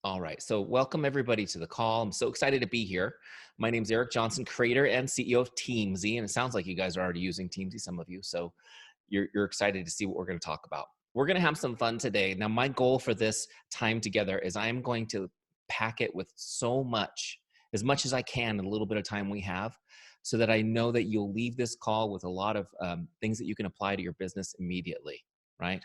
All right. So welcome everybody to the call. I'm so excited to be here. My name is Eric Johnson, creator and CEO of Teamzy. And it sounds like you guys are already using Teamzy, some of you. So you're excited to see what we're going to talk about. We're going to have some fun today. Now, my goal for this time together is I'm going to pack it with as much as I can in a little bit of time we have, so that I know that you'll leave this call with a lot of things that you can apply to your business immediately, right?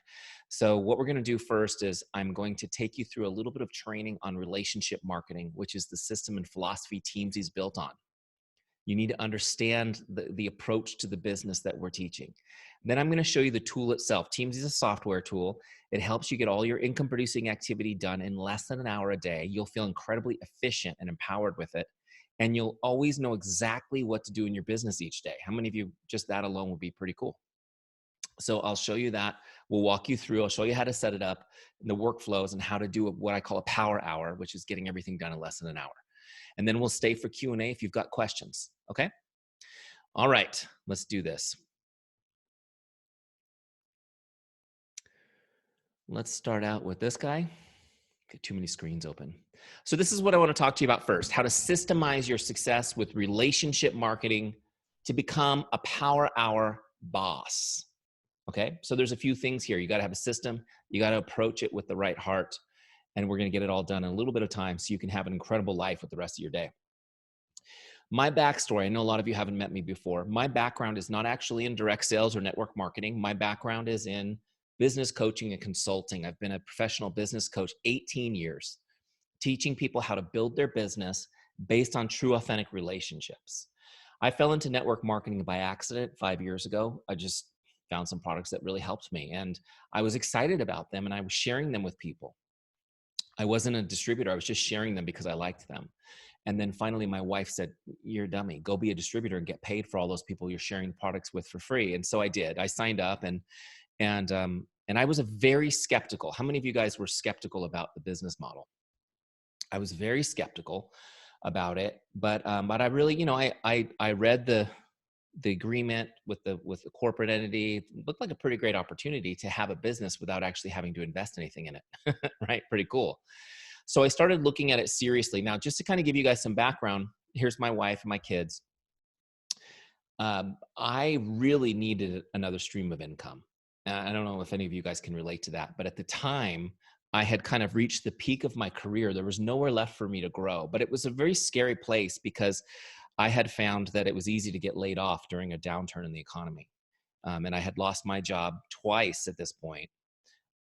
So what we're going to do first is I'm going to take you through a little bit of training on relationship marketing, which is the system and philosophy Teamzy is built on. You need to understand the approach to the business that we're teaching. Then I'm going to show you the tool itself. Teamzy is a software tool. It helps you get all your income producing activity done in less than an hour a day. You'll feel incredibly efficient and empowered with it. And you'll always know exactly what to do in your business each day. How many of you, just that alone would be pretty cool? So I'll show you that. We'll walk you through. I'll show you how to set it up, the workflows, and how to do what I call a power hour, which is getting everything done in less than an hour. And then we'll stay for Q&A if you've got questions. Okay? All right, let's do this. Let's start out with this guy. Get too many screens open. So this is what I want to talk to you about first: how to systemize your success with relationship marketing to become a power hour boss. Okay, so there's a few things here. You got to have a system. You got to approach it with the right heart. And we're going to get it all done in a little bit of time so you can have an incredible life with the rest of your day. My backstory, I know a lot of you haven't met me before. My background is not actually in direct sales or network marketing. My background is in business coaching and consulting. I've been a professional business coach 18 years, teaching people how to build their business based on true, authentic relationships. I fell into network marketing by accident 5 years ago. I just found some products that really helped me, and I was excited about them, and I was sharing them with people. I wasn't a distributor. I was just sharing them because I liked them. And then finally my wife said, "You're a dummy. Go be a distributor and get paid for all those people you're sharing products with for free." And so I did. I signed up, and I was a very skeptical. How many of you guys were skeptical about the business model? I was very skeptical about it, but I really, I read the agreement with the corporate entity. It looked like a pretty great opportunity to have a business without actually having to invest anything in it. Right? Pretty cool. So I started looking at it seriously. Now, just to kind of give you guys some background, here's my wife and my kids. I really needed another stream of income. I don't know if any of you guys can relate to that, but at the time, I had kind of reached the peak of my career. There was nowhere left for me to grow, but it was a very scary place because I had found that it was easy to get laid off during a downturn in the economy. And I had lost my job twice at this point,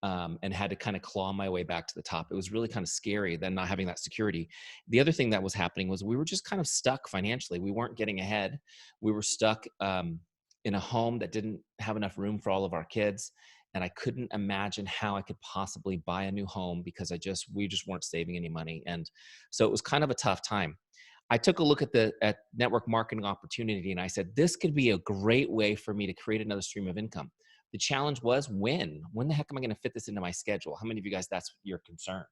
and had to kind of claw my way back to the top. It was really kind of scary then, not having that security. The other thing that was happening was we were just kind of stuck financially. We weren't getting ahead. We were stuck in a home that didn't have enough room for all of our kids. And I couldn't imagine how I could possibly buy a new home because we just weren't saving any money. And so it was kind of a tough time. I took a look at network marketing opportunity, and I said, this could be a great way for me to create another stream of income. The challenge was when the heck am I going to fit this into my schedule? How many of you guys, that's your concern?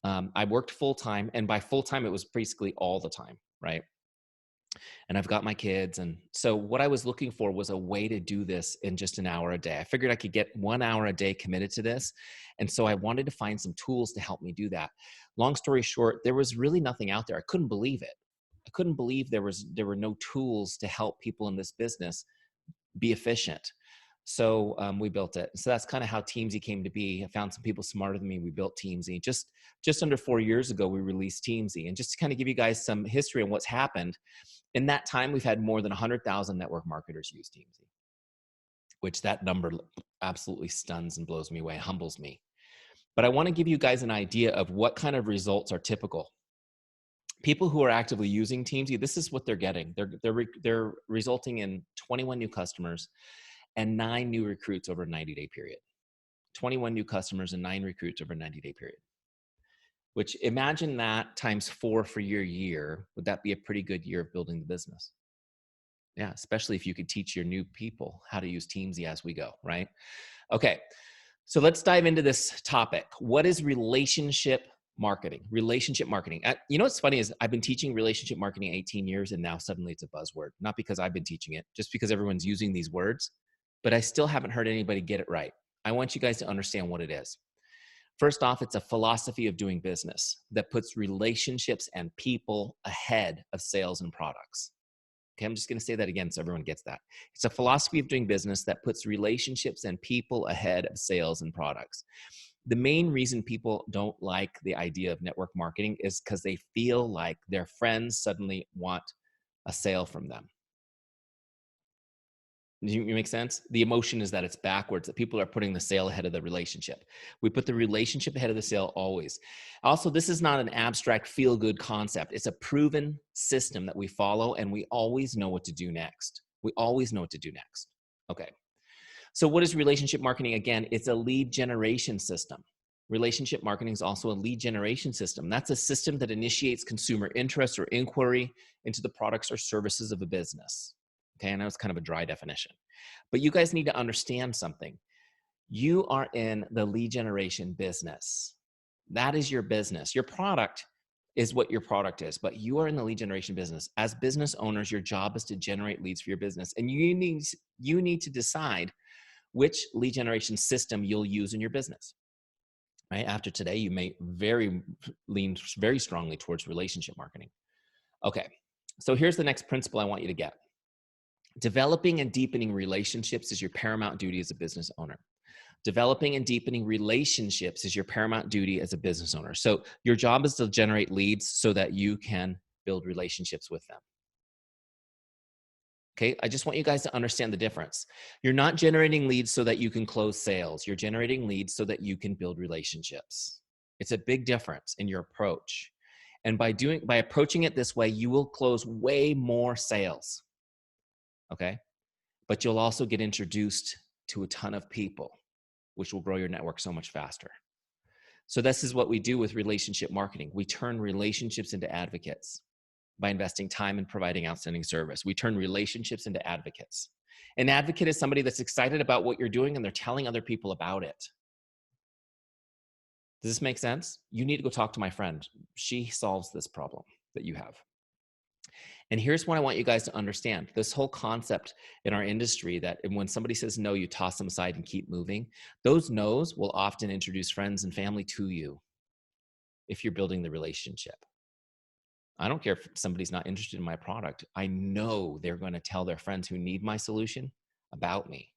I worked full time, and by full time, it was basically all the time, right? And I've got my kids. And so what I was looking for was a way to do this in just an hour a day. I figured I could get 1 hour a day committed to this. And so I wanted to find some tools to help me do that. Long story short, there was really nothing out there. I couldn't believe it. I couldn't believe there were no tools to help people in this business be efficient. So we built it. So that's kind of how Teamzy came to be. I found some people smarter than me. We built Teamzy. Just under 4 years ago, we released Teamzy. And just to kind of give you guys some history on what's happened, in that time, we've had more than 100,000 network marketers use Teamzy, which that number absolutely stuns and blows me away, humbles me. But I want to give you guys an idea of what kind of results are typical. People who are actively using Teamzy, this is what they're getting. They're resulting in 21 new customers and 9 new recruits over a 90-day period. 21 new customers and 9 recruits over a 90-day period. Which, imagine that times 4 for your year. Would that be a pretty good year of building the business? Yeah, especially if you could teach your new people how to use Teamzy as we go, right? Okay, so let's dive into this topic. What is relationship marketing? Relationship marketing. You know what's funny is I've been teaching relationship marketing 18 years, and now suddenly it's a buzzword. Not because I've been teaching it, just because everyone's using these words, but I still haven't heard anybody get it right. I want you guys to understand what it is. First off, it's a philosophy of doing business that puts relationships and people ahead of sales and products. Okay, I'm just going to say that again so everyone gets that. It's a philosophy of doing business that puts relationships and people ahead of sales and products. The main reason people don't like the idea of network marketing is because they feel like their friends suddenly want a sale from them. Does it make sense? The emotion is that it's backwards, that people are putting the sale ahead of the relationship. We put the relationship ahead of the sale always. Also, this is not an abstract feel-good concept. It's a proven system that we follow, and we always know what to do next. We always know what to do next. Okay. So what is relationship marketing? Again, it's a lead generation system. Relationship marketing is also a lead generation system. That's a system that initiates consumer interest or inquiry into the products or services of a business. Okay, I know it's kind of a dry definition, but you guys need to understand something. You are in the lead generation business. That is your business. Your product is what your product is, but you are in the lead generation business. As business owners, your job is to generate leads for your business, and you need to decide which lead generation system you'll use in your business. Right? After today, you may lean very strongly towards relationship marketing. Okay, so here's the next principle I want you to get. Developing and deepening relationships is your paramount duty as a business owner. Developing and deepening relationships is your paramount duty as a business owner. So your job is to generate leads so that you can build relationships with them. Okay, I just want you guys to understand the difference. You're not generating leads so that you can close sales. You're generating leads so that you can build relationships. It's a big difference in your approach. And by approaching it this way, you will close way more sales. Okay, but you'll also get introduced to a ton of people, which will grow your network so much faster. So this is what we do with relationship marketing. We turn relationships into advocates by investing time in providing outstanding service. We turn relationships into advocates. An advocate is somebody that's excited about what you're doing and they're telling other people about it. Does this make sense? You need to go talk to my friend. She solves this problem that you have. And here's what I want you guys to understand. This whole concept in our industry that when somebody says no, you toss them aside and keep moving. Those no's will often introduce friends and family to you if you're building the relationship. I don't care if somebody's not interested in my product. I know they're going to tell their friends who need my solution about me.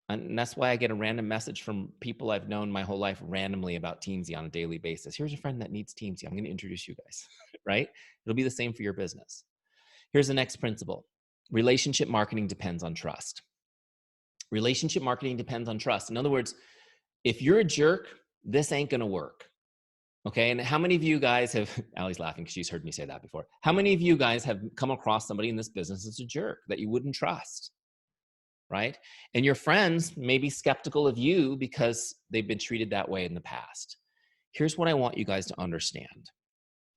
And that's why I get a random message from people I've known my whole life randomly about Teamzy on a daily basis. Here's a friend that needs Teamzy. I'm going to introduce you guys, right? It'll be the same for your business. Here's the next principle. Relationship marketing depends on trust. Relationship marketing depends on trust. In other words, if you're a jerk, this ain't going to work. Okay. And how many of you guys have, Allie's laughing because she's heard me say that before. How many of you guys have come across somebody in this business that's a jerk that you wouldn't trust? Right? And your friends may be skeptical of you because they've been treated that way in the past. Here's what I want you guys to understand.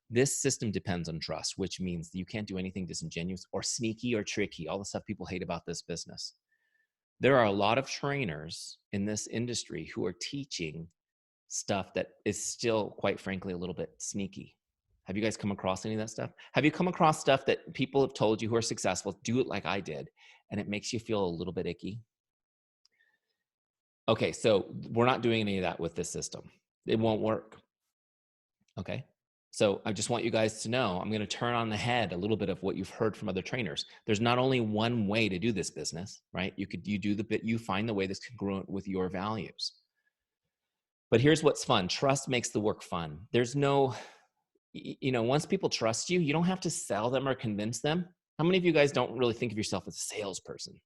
This system depends on trust, which means you can't do anything disingenuous or sneaky or tricky, all the stuff people hate about this business. There are a lot of trainers in this industry who are teaching stuff that is still, quite frankly, a little bit sneaky. Have you guys come across any of that stuff? Have you come across stuff that people have told you who are successful, do it like I did, and it makes you feel a little bit icky? Okay, so we're not doing any of that with this system. It won't work. Okay, so I just want you guys to know, I'm going to turn on the head a little bit of what you've heard from other trainers. There's not only one way to do this business, right? You find the way that's congruent with your values. But here's what's fun. Trust makes the work fun. There's no, once people trust you, you don't have to sell them or convince them. How many of you guys don't really think of yourself as a salesperson?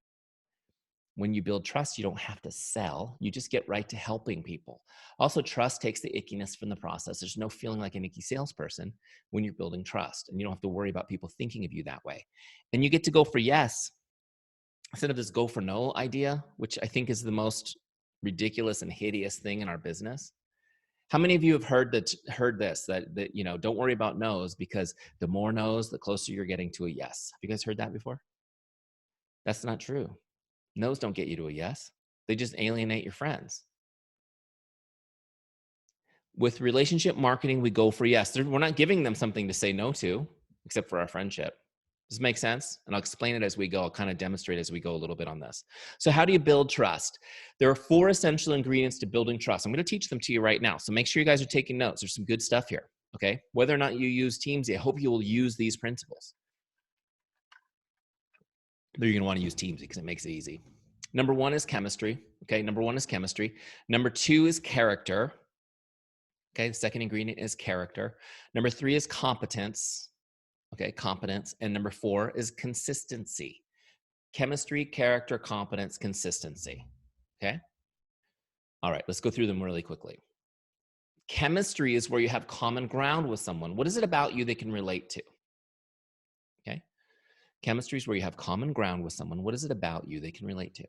When you build trust, you don't have to sell. You just get right to helping people. Also, trust takes the ickiness from the process. There's no feeling like an icky salesperson when you're building trust, and you don't have to worry about people thinking of you that way. And you get to go for yes instead of this go for no idea, which I think is the most ridiculous and hideous thing in our business. How many of you have heard this, that don't worry about no's because the more no's, the closer you're getting to a yes? Have you guys heard that before? That's not true. No's don't get you to a yes. They just alienate your friends. With relationship marketing, we go for yes. We're not giving them something to say no to, except for our friendship. Does it make sense? And I'll explain it as we go. I'll kind of demonstrate as we go a little bit on this. So how do you build trust? There are 4 essential ingredients to building trust. I'm going to teach them to you right now. So make sure you guys are taking notes. There's some good stuff here. Okay. Whether or not you use Teamzy, I hope you will use these principles. You're going to want to use Teamzy because it makes it easy. Number 1 is chemistry. Okay. Number 1 is chemistry. Number 2 is character. Okay. The second ingredient is character. Number 3 is competence. Okay, competence. And number 4 is consistency. Chemistry, character, competence, consistency. Okay? All right, let's go through them really quickly. Chemistry is where you have common ground with someone. What is it about you they can relate to? Okay? Chemistry is where you have common ground with someone. What is it about you they can relate to?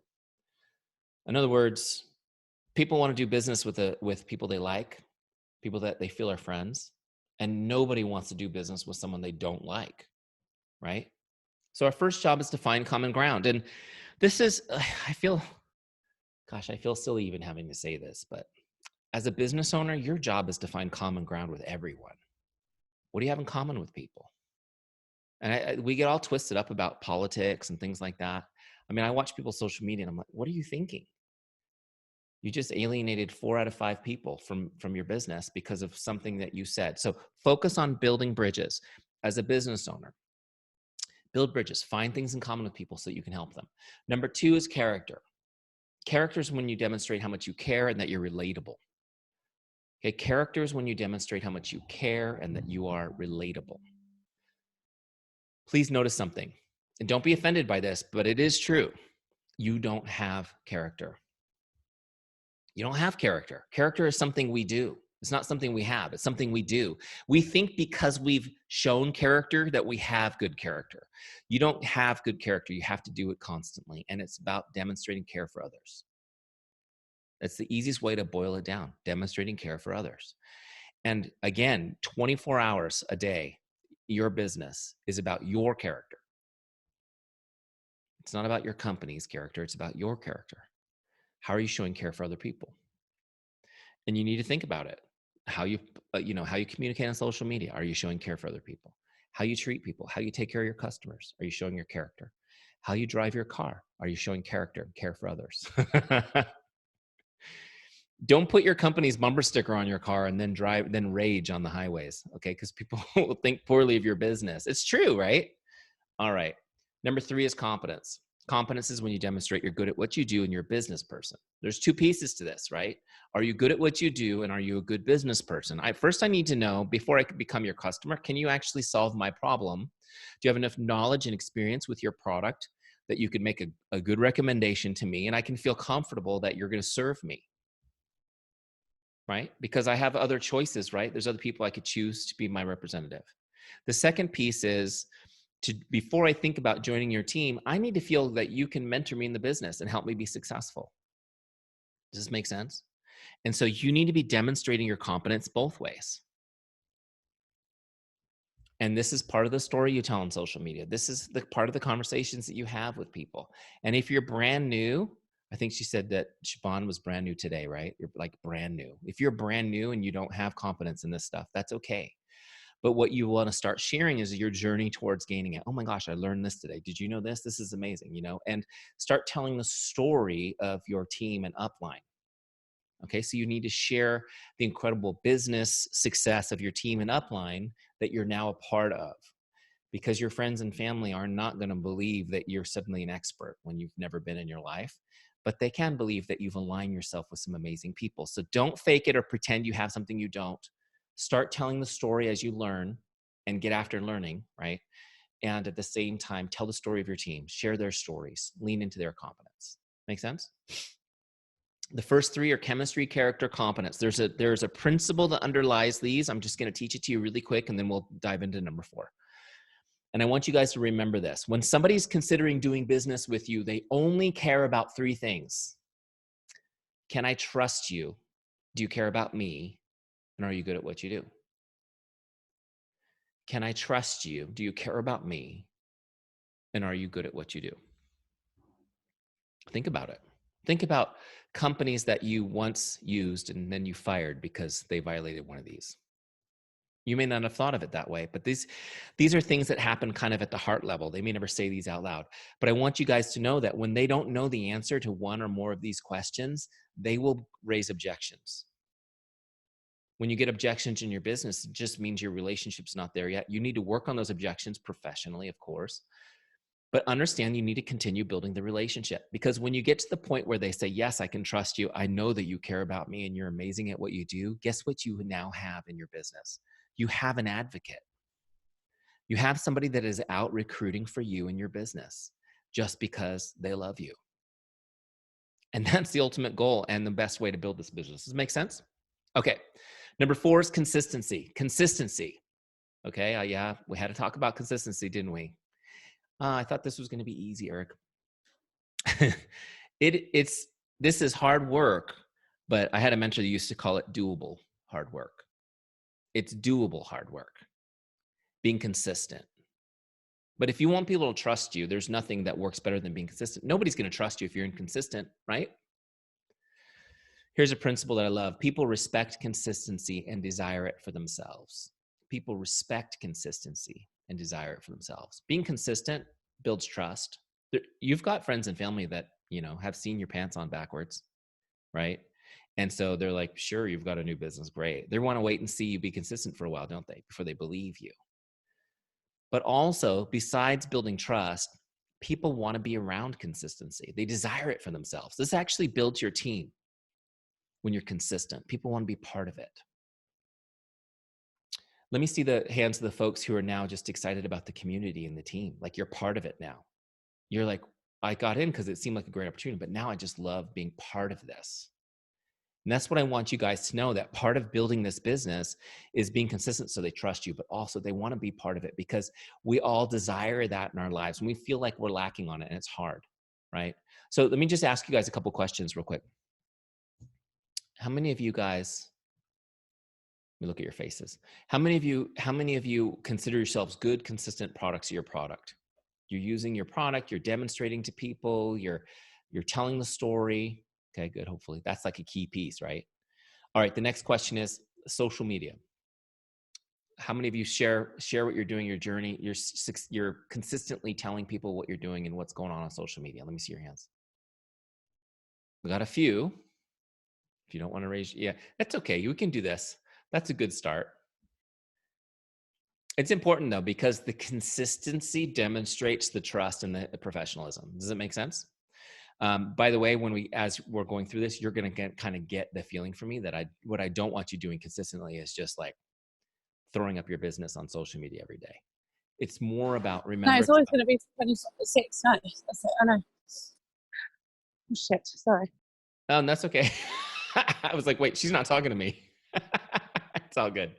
In other words, people want to do business with people they like, people that they feel are friends, and nobody wants to do business with someone they don't like, right? So our first job is to find common ground. And this is, I feel silly even having to say this, but as a business owner, your job is to find common ground with everyone. What do you have in common with people? And we get all twisted up about politics and things like that. I mean, I watch people's social media and I'm like, what are you thinking? You just alienated 4 out of 5 people from your business because of something that you said. So focus on building bridges as a business owner. Build bridges, find things in common with people so you can help them. Number 2 is character. Character is when you demonstrate how much you care and that you're relatable. Okay, character is when you demonstrate how much you care and that you are relatable. Please notice something, and don't be offended by this, but it is true. You don't have character. You don't have character. Character is something we do. It's not something we have. It's something we do. We think because we've shown character that we have good character. You don't have good character. You have to do it constantly. And it's about demonstrating care for others. That's the easiest way to boil it down, demonstrating care for others. And again, 24 hours a day, your business is about your character. It's not about your company's character. It's about your character. How are you showing care for other people? And you need to think about it. How you communicate on social media. Are you showing care for other people? How you treat people, how you take care of your customers. Are you showing your character? How you drive your car. Are you showing character and care for others? Don't put your company's bumper sticker on your car and then rage on the highways. Okay. Because people will think poorly of your business. It's true, right? All right. Number 3 is competence. Competence is when you demonstrate you're good at what you do and you're a business person. There's 2 pieces to this, right? Are you good at what you do and are you a good business person? First, I need to know, before I could become your customer, can you actually solve my problem? Do you have enough knowledge and experience with your product that you could make a good recommendation to me and I can feel comfortable that you're going to serve me? Right? Because I have other choices, right? There's other people I could choose to be my representative. The second piece is, before I think about joining your team, I need to feel that you can mentor me in the business and help me be successful. Does this make sense? And so you need to be demonstrating your competence both ways. And this is part of the story you tell on social media. This is the part of the conversations that you have with people. And if you're brand new, I think she said that Siobhan was brand new today, right? You're like brand new. If you're brand new and you don't have confidence in this stuff, that's okay. But what you want to start sharing is your journey towards gaining it. Oh my gosh, I learned this today. Did you know this? This is amazing, and start telling the story of your team and upline. Okay, so you need to share the incredible business success of your team and upline that you're now a part of, because your friends and family are not going to believe that you're suddenly an expert when you've never been in your life, but they can believe that you've aligned yourself with some amazing people. So don't fake it or pretend you have something you don't. Start telling the story as you learn and get after learning, right? And at the same time, tell the story of your team, share their stories, lean into their competence. Make sense? The first 3 are chemistry, character, competence. There's a principle that underlies these. I'm just going to teach it to you really quick, and then we'll dive into number 4. And I want you guys to remember this. When somebody's considering doing business with you, they only care about 3 things. Can I trust you? Do you care about me? And are you good at what you do? Can I trust you? Do you care about me? And are you good at what you do? Think about it. Think about companies that you once used and then you fired because they violated one of these. You may not have thought of it that way, but these are things that happen kind of at the heart level. They may never say these out loud, but I want you guys to know that when they don't know the answer to one or more of these questions, they will raise objections. When you get objections in your business, it just means your relationship's not there yet. You need to work on those objections professionally, of course, but understand you need to continue building the relationship, because when you get to the point where they say, yes, I can trust you, I know that you care about me and you're amazing at what you do, guess what you now have in your business? You have an advocate. You have somebody that is out recruiting for you in your business just because they love you. And that's the ultimate goal and the best way to build this business. Does it make sense? Okay. Number 4 is consistency. Consistency. Okay. Yeah, we had to talk about consistency, didn't we? I thought this was going to be easy, Eric. This is hard work, but I had a mentor that used to call it doable hard work. It's doable hard work, being consistent. But if you want people to trust you, there's nothing that works better than being consistent. Nobody's going to trust you if you're inconsistent, right? Here's a principle that I love. People respect consistency and desire it for themselves. People respect consistency and desire it for themselves. Being consistent builds trust. You've got friends and family that, have seen your pants on backwards, right? And so they're like, sure, you've got a new business. Great. They want to wait and see you be consistent for a while, don't they? Before they believe you. But also, besides building trust, people want to be around consistency. They desire it for themselves. This actually builds your team when you're consistent. People want to be part of it. Let me see the hands of the folks who are now just excited about the community and the team. Like, you're part of it now. You're like, I got in because it seemed like a great opportunity, but now I just love being part of this. And that's what I want you guys to know, that part of building this business is being consistent so they trust you, but also they want to be part of it, because we all desire that in our lives and we feel like we're lacking on it and it's hard, right? So let me just ask you guys a couple questions real quick. How many of you guys, let me look at your faces. How many of you consider yourselves good, consistent products of your product? You're using your product, you're demonstrating to people, you're telling the story. Okay, good. Hopefully that's like a key piece, right? All right. The next question is social media. How many of you share what you're doing, your journey? You're consistently telling people what you're doing and what's going on social media. Let me see your hands. We got a few. If you don't want to raise, yeah, that's okay. You can do this. That's a good start. It's important though, because the consistency demonstrates the trust and the professionalism. Does it make sense? By the way, as we're going through this, you're going to kind of get the feeling from me that what I don't want you doing consistently is just like throwing up your business on social media every day. It's more about remembering. No, it's always going to be 26. No, that's it. I know. Oh, shit. Sorry. Oh, that's okay. I was like, wait, she's not talking to me. It's all good.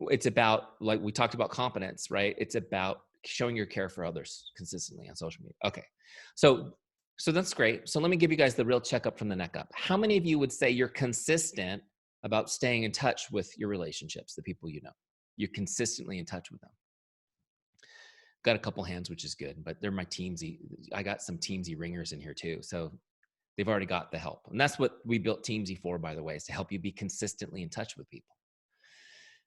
It's about, like we talked about, competence, right? It's about showing your care for others consistently on social media. Okay. So that's great. So let me give you guys the real checkup from the neck up. How many of you would say you're consistent about staying in touch with your relationships, the people you know? You're consistently in touch with them. Got a couple hands, which is good, but they're my Teamzy. I got some Teamzy ringers in here too. So they've already got the help. And that's what we built Teamzy for, by the way, is to help you be consistently in touch with people.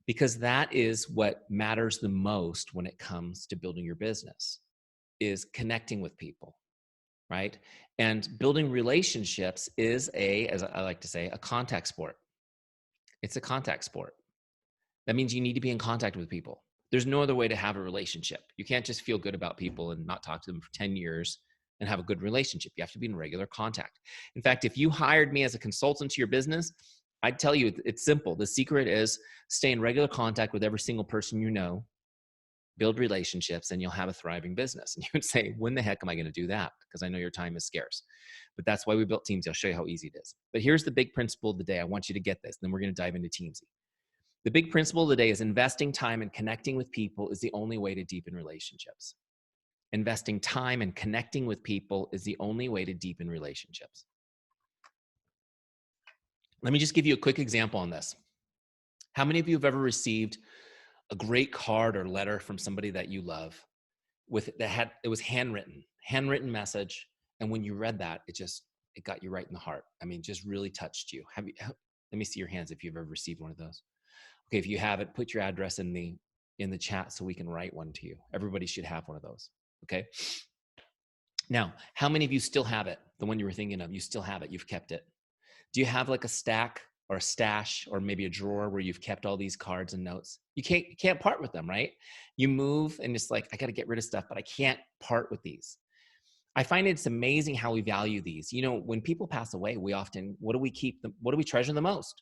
Because that is what matters the most when it comes to building your business, is connecting with people, right? And building relationships is as I like to say, a contact sport. It's a contact sport. That means you need to be in contact with people. There's no other way to have a relationship. You can't just feel good about people and not talk to them for 10 years and have a good relationship. You have to be in regular contact. In fact, if you hired me as a consultant to your business, I'd tell you it's simple. The secret is stay in regular contact with every single person you know, build relationships, and you'll have a thriving business. And you would say, when the heck am I going to do that? Because I know your time is scarce. But that's why we built Teamzy. I'll show you how easy it is. But here's the big principle of the day. I want you to get this. Then we're going to dive into Teamzy. The big principle of the day is investing time and connecting with people is the only way to deepen relationships. Investing time and connecting with people is the only way to deepen relationships. Let me just give you a quick example on this. How many of you have ever received a great card or letter from somebody that you love it was handwritten message, and when you read that, it got you right in the heart? I mean, just really touched you. Let me see your hands if you've ever received one of those. Okay, if you have it, put your address in the chat so we can write one to you. Everybody should have one of those. Okay. Now, how many of you still have it? The one you were thinking of, you still have it. You've kept it. Do you have like a stack or a stash or maybe a drawer where you've kept all these cards and notes? You can't part with them, right? You move and it's like, I got to get rid of stuff, but I can't part with these. I find it's amazing how we value these. You know, when people pass away, we often, what do we keep them? What do we treasure the most?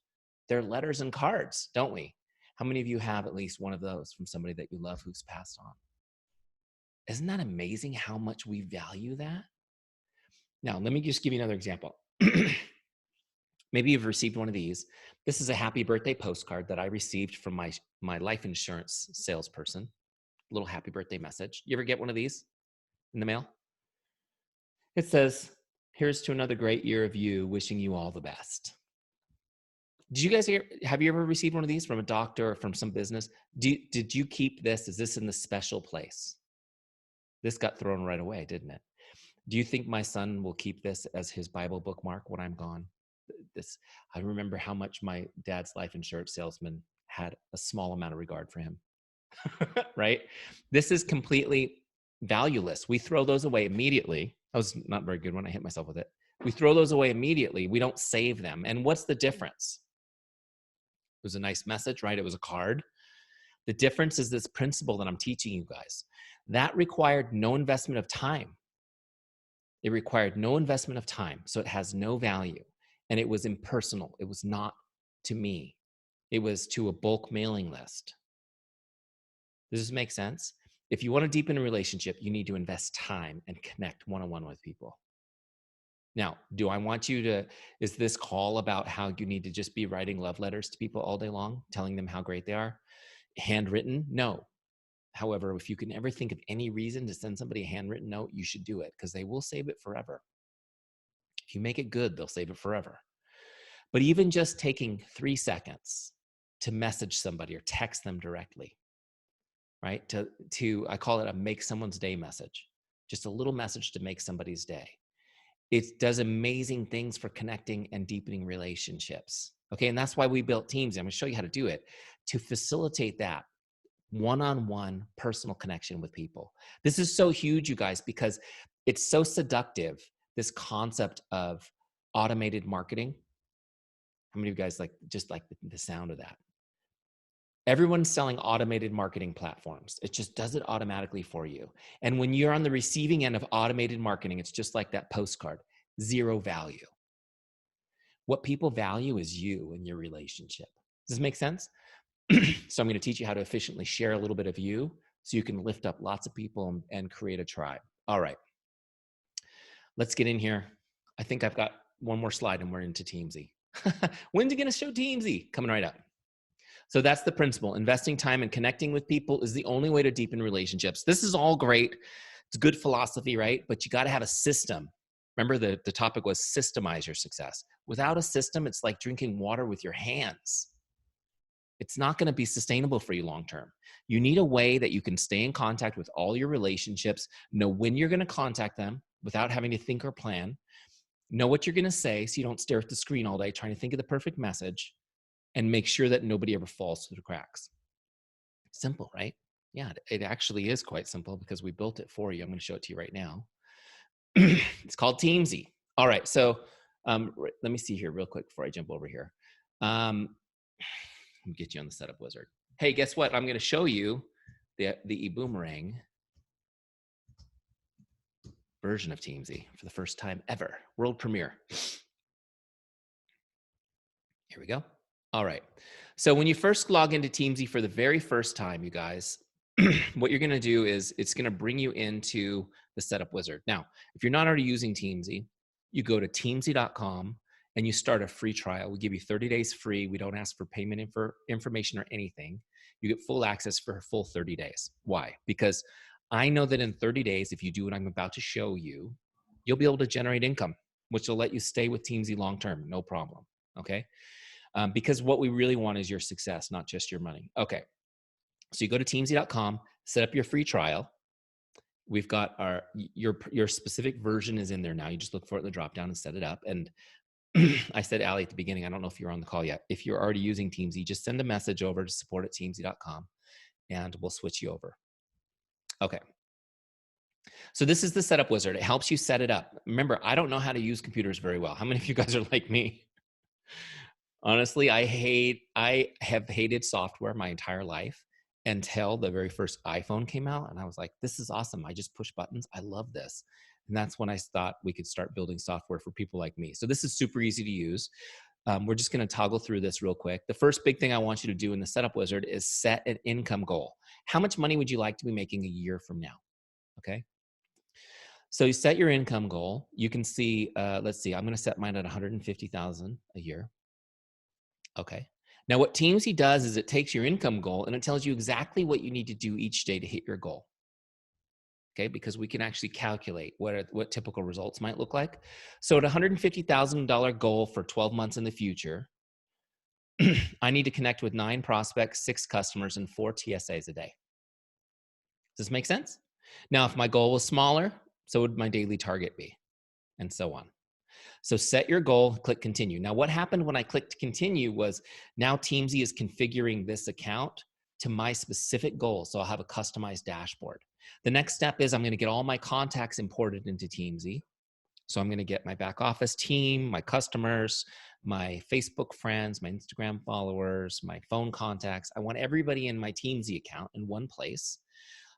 They're letters and cards, don't we? How many of you have at least one of those from somebody that you love who's passed on? Isn't that amazing how much we value that? Now, let me just give you another example. Maybe you've received one of these. This is a happy birthday postcard that I received from my life insurance salesperson. A little happy birthday message. You ever get one of these in the mail? It says, here's to another great year of you, wishing you all the best. Did you guys have you ever received one of these from a doctor or from some business? Did you keep this? Is this in the special place? This got thrown right away, didn't it? Do you think my son will keep this as his Bible bookmark when I'm gone? I remember how much my dad's life insurance salesman had a small amount of regard for him, right? This is completely valueless. We throw those away immediately. That was not very good when I hit myself with it. We throw those away immediately. We don't save them. And what's the difference? It was a nice message, right? It was a card. The difference is this principle that I'm teaching you guys. That required no investment of time. It required no investment of time, so it has no value. And it was impersonal. It was not to me. It was to a bulk mailing list. Does this make sense? If you want to deepen a relationship, you need to invest time and connect one-on-one with people. Now, do I want you to, is this call about how you need to just be writing love letters to people all day long, telling them how great they are? Handwritten? No. However, if you can ever think of any reason to send somebody a handwritten note, you should do it because they will save it forever. If you make it good, they'll save it forever. But even just taking 3 seconds to message somebody or text them directly, right? I call it a make someone's day message. Just a little message to make somebody's day. It does amazing things for connecting and deepening relationships. Okay, and that's why we built Teamzy. I'm gonna show you how to do it to facilitate that one-on-one personal connection with people. This is so huge, you guys, because it's so seductive, this concept of automated marketing. How many of you guys just like the sound of that? Everyone's selling automated marketing platforms. It just does it automatically for you. And when you're on the receiving end of automated marketing, it's just like that postcard, zero value. What people value is you and your relationship. Does this make sense? So I'm going to teach you how to efficiently share a little bit of you so you can lift up lots of people and create a tribe. All right. Let's get in here. I think I've got one more slide and we're into Teamzy. When's it going to show Teamzy? Coming right up. So that's the principle. Investing time and connecting with people is the only way to deepen relationships. This is all great. It's good philosophy, right? But you got to have a system. Remember the topic was systemize your success. Without a system, it's like drinking water with your hands. It's not going to be sustainable for you long-term. You need a way that you can stay in contact with all your relationships, know when you're going to contact them without having to think or plan, know what you're going to say so you don't stare at the screen all day trying to think of the perfect message, and make sure that nobody ever falls through the cracks. Simple, right? Yeah, it actually is quite simple because we built it for you. I'm going to show it to you right now. It's called Teamzy. All right, so let me see here real quick before I jump over here. Let me get you on the setup wizard. Hey, guess what? I'm going to show you the iBuumerang version of Teamzy for the first time ever. World premiere. Here we go. All right. So when you first log into Teamzy for the very first time, you guys, what you're going to do is it's going to bring you into the setup wizard. Now, if you're not already using Teamzy, you go to teamzy.com and you start a free trial. We give you 30 days free. We don't ask for payment information or anything. You get full access for a full 30 days. Why? Because I know that in 30 days, if you do what I'm about to show you, you'll be able to generate income, which will let you stay with Teamzy long-term, no problem, okay? Because what we really want is your success, not just your money. Okay, so you go to teamzy.com, set up your free trial. We've got your specific version is in there now. You just look for it in the drop down and set it up. And I said Allie at the beginning. I don't know if you're on the call yet. If you're already using Teamzy, just send a message over to support@teamzy.com and we'll switch you over. Okay. So this is the setup wizard. It helps you set it up. Remember, I don't know how to use computers very well. How many of you guys are like me? Honestly, I have hated software my entire life until the very first iPhone came out. And I was like, this is awesome. I just push buttons. I love this. And that's when I thought we could start building software for people like me. So this is super easy to use. We're just going to toggle through this real quick. The first big thing I want you to do in the setup wizard is set an income goal. How much money would you like to be making a year from now? Okay. So you set your income goal. You can see, let's see, I'm going to set mine at 150,000 a year. Okay. Now what Teamzy does is it takes your income goal and it tells you exactly what you need to do each day to hit your goal. Okay, because we can actually calculate what typical results might look like. So at $150,000 goal for 12 months in the future, I need to connect with 9 prospects, 6 customers, and 4 TSAs a day. Does this make sense? Now, if my goal was smaller, so would my daily target be, and so on. So set your goal, click continue. Now, what happened when I clicked continue was now Teamzy is configuring this account to my specific goal. So I'll have a customized dashboard. The next step is I'm going to get all my contacts imported into Teamzy. So I'm going to get my back office team, my customers, my Facebook friends, my Instagram followers, my phone contacts. I want everybody in my Teamzy account in one place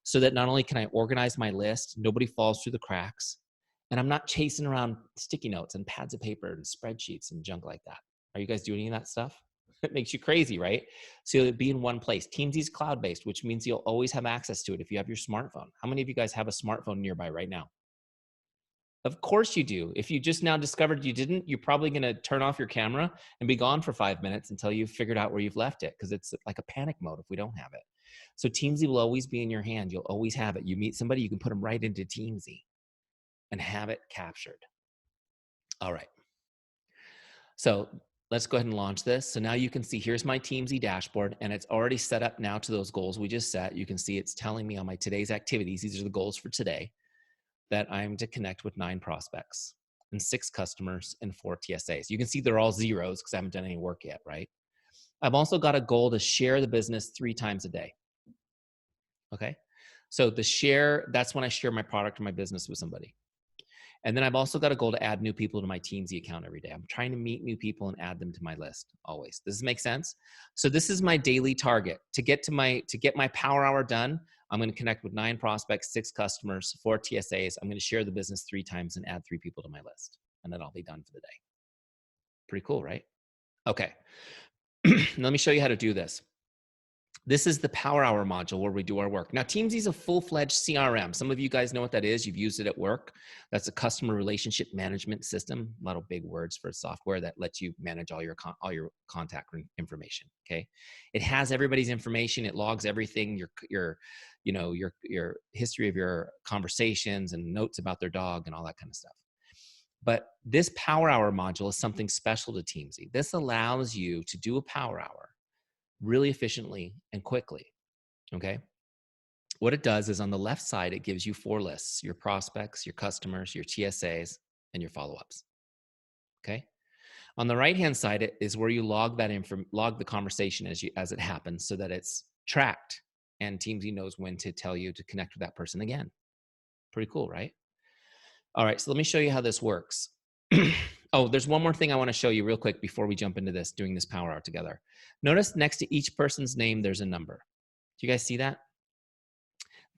so that not only can I organize my list, nobody falls through the cracks, and I'm not chasing around sticky notes and pads of paper and spreadsheets and junk like that. Are you guys doing any of that stuff? It makes you crazy, right? So you'll be in one place. Teamzy's cloud-based, which means you'll always have access to it if you have your smartphone. How many of you guys have a smartphone nearby right now? Of course you do. If you just now discovered you didn't, you're probably going to turn off your camera and be gone for 5 minutes until you've figured out where you've left it, because it's like a panic mode if we don't have it. So Teamzy will always be in your hand. You'll always have it. You meet somebody, you can put them right into Teamzy and have it captured. All right. So let's go ahead and launch this. So now you can see, here's my Teamzy dashboard, and it's already set up now to those goals we just set. You can see it's telling me on my today's activities, these are the goals for today, that I'm to connect with 9 prospects and 6 customers and 4 TSAs. You can see they're all zeros because I haven't done any work yet, right? I've also got a goal to share the business 3 times a day. Okay. So the share, that's when I share my product or my business with somebody. And then I've also got a goal to add new people to my Teamzy account every day. I'm trying to meet new people and add them to my list always. Does this make sense? So this is my daily target. To get my power hour done, I'm going to connect with 9 prospects, 6 customers, 4 TSAs. I'm going to share the business 3 times and add 3 people to my list. And then I'll be done for the day. Pretty cool, right? Okay. Let me show you how to do this. This is the Power Hour module where we do our work. Now, Teamzy is a full-fledged CRM. Some of you guys know what that is. You've used it at work. That's a customer relationship management system. A lot of big words for software that lets you manage all your contact information. Okay, it has everybody's information. It logs everything. Your history of your conversations and notes about their dog and all that kind of stuff. But this Power Hour module is something special to Teamzy. This allows you to do a Power Hour really efficiently and quickly, okay? What it does is on the left side, it gives you 4 lists: your prospects, your customers, your TSAs, and your follow-ups, okay? On the right-hand side, it is where you log the conversation as it happens so that it's tracked and Teamzy knows when to tell you to connect with that person again. Pretty cool, right? All right, so let me show you how this works. Oh, there's one more thing I want to show you real quick before we jump into this, doing this power hour together. Notice next to each person's name, there's a number. Do you guys see that?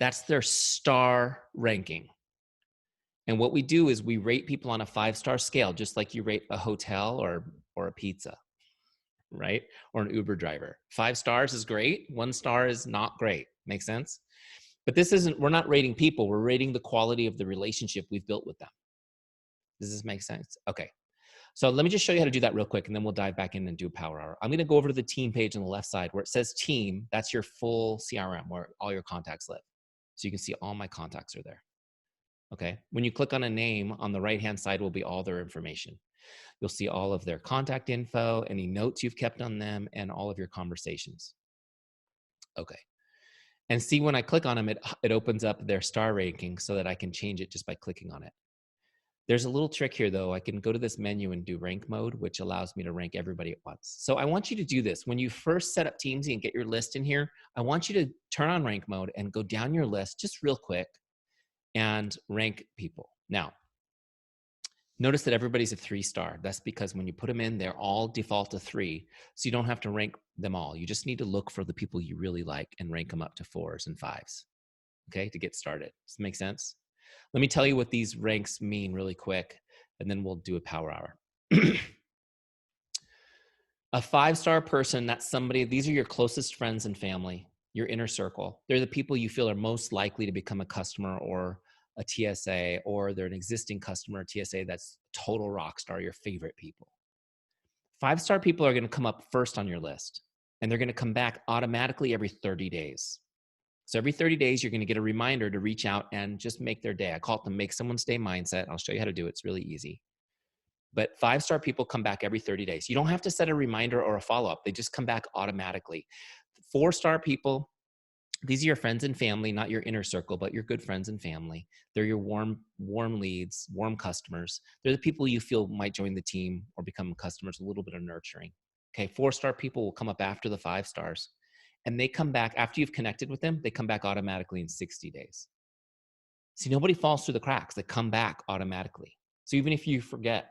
That's their star ranking. And what we do is we rate people on a 5-star scale, just like you rate a hotel or a pizza, right? Or an Uber driver. 5 stars is great. 1 star is not great. Make sense? But we're not rating people. We're rating the quality of the relationship we've built with them. Does this make sense? Okay. So let me just show you how to do that real quick, and then we'll dive back in and do Power Hour. I'm going to go over to the team page on the left side where it says team. That's your full CRM where all your contacts live. So you can see all my contacts are there. Okay. When you click on a name, on the right-hand side will be all their information. You'll see all of their contact info, any notes you've kept on them, and all of your conversations. Okay. And see, when I click on them, it opens up their star ranking so that I can change it just by clicking on it. There's a little trick here though. I can go to this menu and do rank mode, which allows me to rank everybody at once. So I want you to do this. When you first set up Teamzy and get your list in here, I want you to turn on rank mode and go down your list just real quick and rank people. Now, notice that everybody's a 3-star. That's because when you put them in, they're all default to 3. So you don't have to rank them all. You just need to look for the people you really like and rank them up to 4s and 5s, okay, to get started. Does that make sense? Let me tell you what these ranks mean really quick, and then we'll do a power hour. A 5-star person, that's somebody, these are your closest friends and family, your inner circle. They're the people you feel are most likely to become a customer or a TSA, or they're an existing customer or TSA that's total rock star, your favorite people. 5-star people are going to come up first on your list, and they're going to come back automatically every 30 days. So every 30 days, you're going to get a reminder to reach out and just make their day. I call it the make someone's day mindset. I'll show you how to do it. It's really easy. But 5-star people come back every 30 days. You don't have to set a reminder or a follow-up. They just come back automatically. 4-star people, these are your friends and family, not your inner circle, but your good friends and family. They're your warm leads, warm customers. They're the people you feel might join the team or become customers, a little bit of nurturing. Okay, 4-star people will come up after the 5 stars. And they come back, after you've connected with them, they come back automatically in 60 days. See, nobody falls through the cracks. They come back automatically. So even if you forget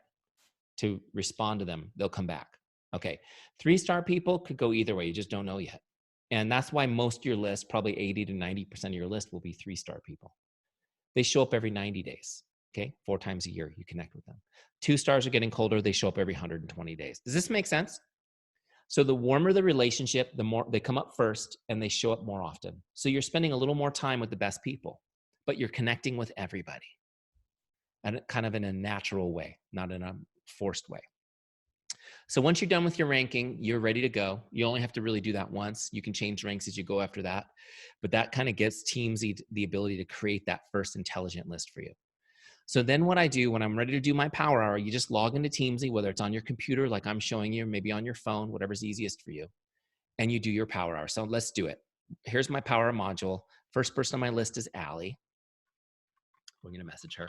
to respond to them, they'll come back. Okay, 3-star people could go either way. You just don't know yet. And that's why most of your list, probably 80 to 90% of your list will be 3-star people. They show up every 90 days. Okay, 4 times a year you connect with them. 2 stars are getting colder. They show up every 120 days. Does this make sense? So the warmer the relationship, the more they come up first and they show up more often. So you're spending a little more time with the best people, but you're connecting with everybody and kind of in a natural way, not in a forced way. So once you're done with your ranking, you're ready to go. You only have to really do that once. You can change ranks as you go after that, but that kind of gives Teamzy the ability to create that first intelligent list for you. So then what I do when I'm ready to do my power hour, you just log into Teamzy, whether it's on your computer, like I'm showing you, maybe on your phone, whatever's easiest for you, and you do your power hour. So let's do it. Here's my power hour module. First person on my list is Allie. We're going to message her.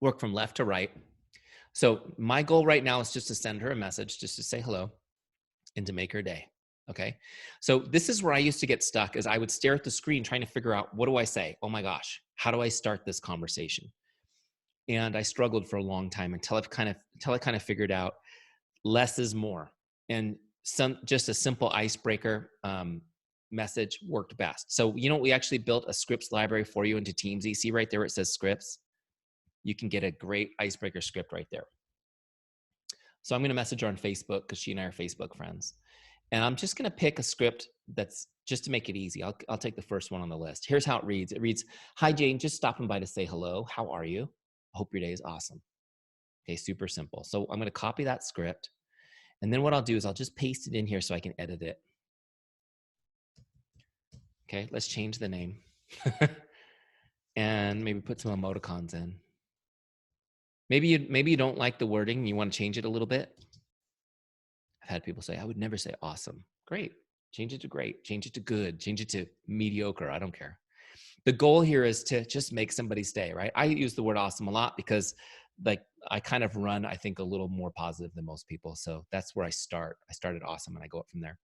Work from left to right. So my goal right now is just to send her a message, just to say hello and to make her day. Okay. So this is where I used to get stuck, is I would stare at the screen trying to figure out, what do I say? Oh my gosh, how do I start this conversation? And I struggled for a long time until I kind of figured out less is more. And just a simple icebreaker message worked best. So, we actually built a scripts library for you into Teamzy. See right there, it says scripts. You can get a great icebreaker script right there. So I'm going to message her on Facebook because she and I are Facebook friends. And I'm just going to pick a script that's just to make it easy. I'll take the first one on the list. Here's how it reads. It reads, "Hi, Jane, just stopping by to say hello. How are you? Hope your day is awesome." Okay, super simple. So I'm going to copy that script. And then what I'll do is I'll just paste it in here so I can edit it. Okay, let's change the name. And maybe put some emoticons in. Maybe you don't like the wording and you want to change it a little bit. I've had people say, "I would never say awesome." Great. Change it to great. Change it to good. Change it to mediocre. I don't care. The goal here is to just make somebody's day, right? I use the word awesome a lot because I kind of run, I think, a little more positive than most people. So that's where I start. I started awesome and I go up from there.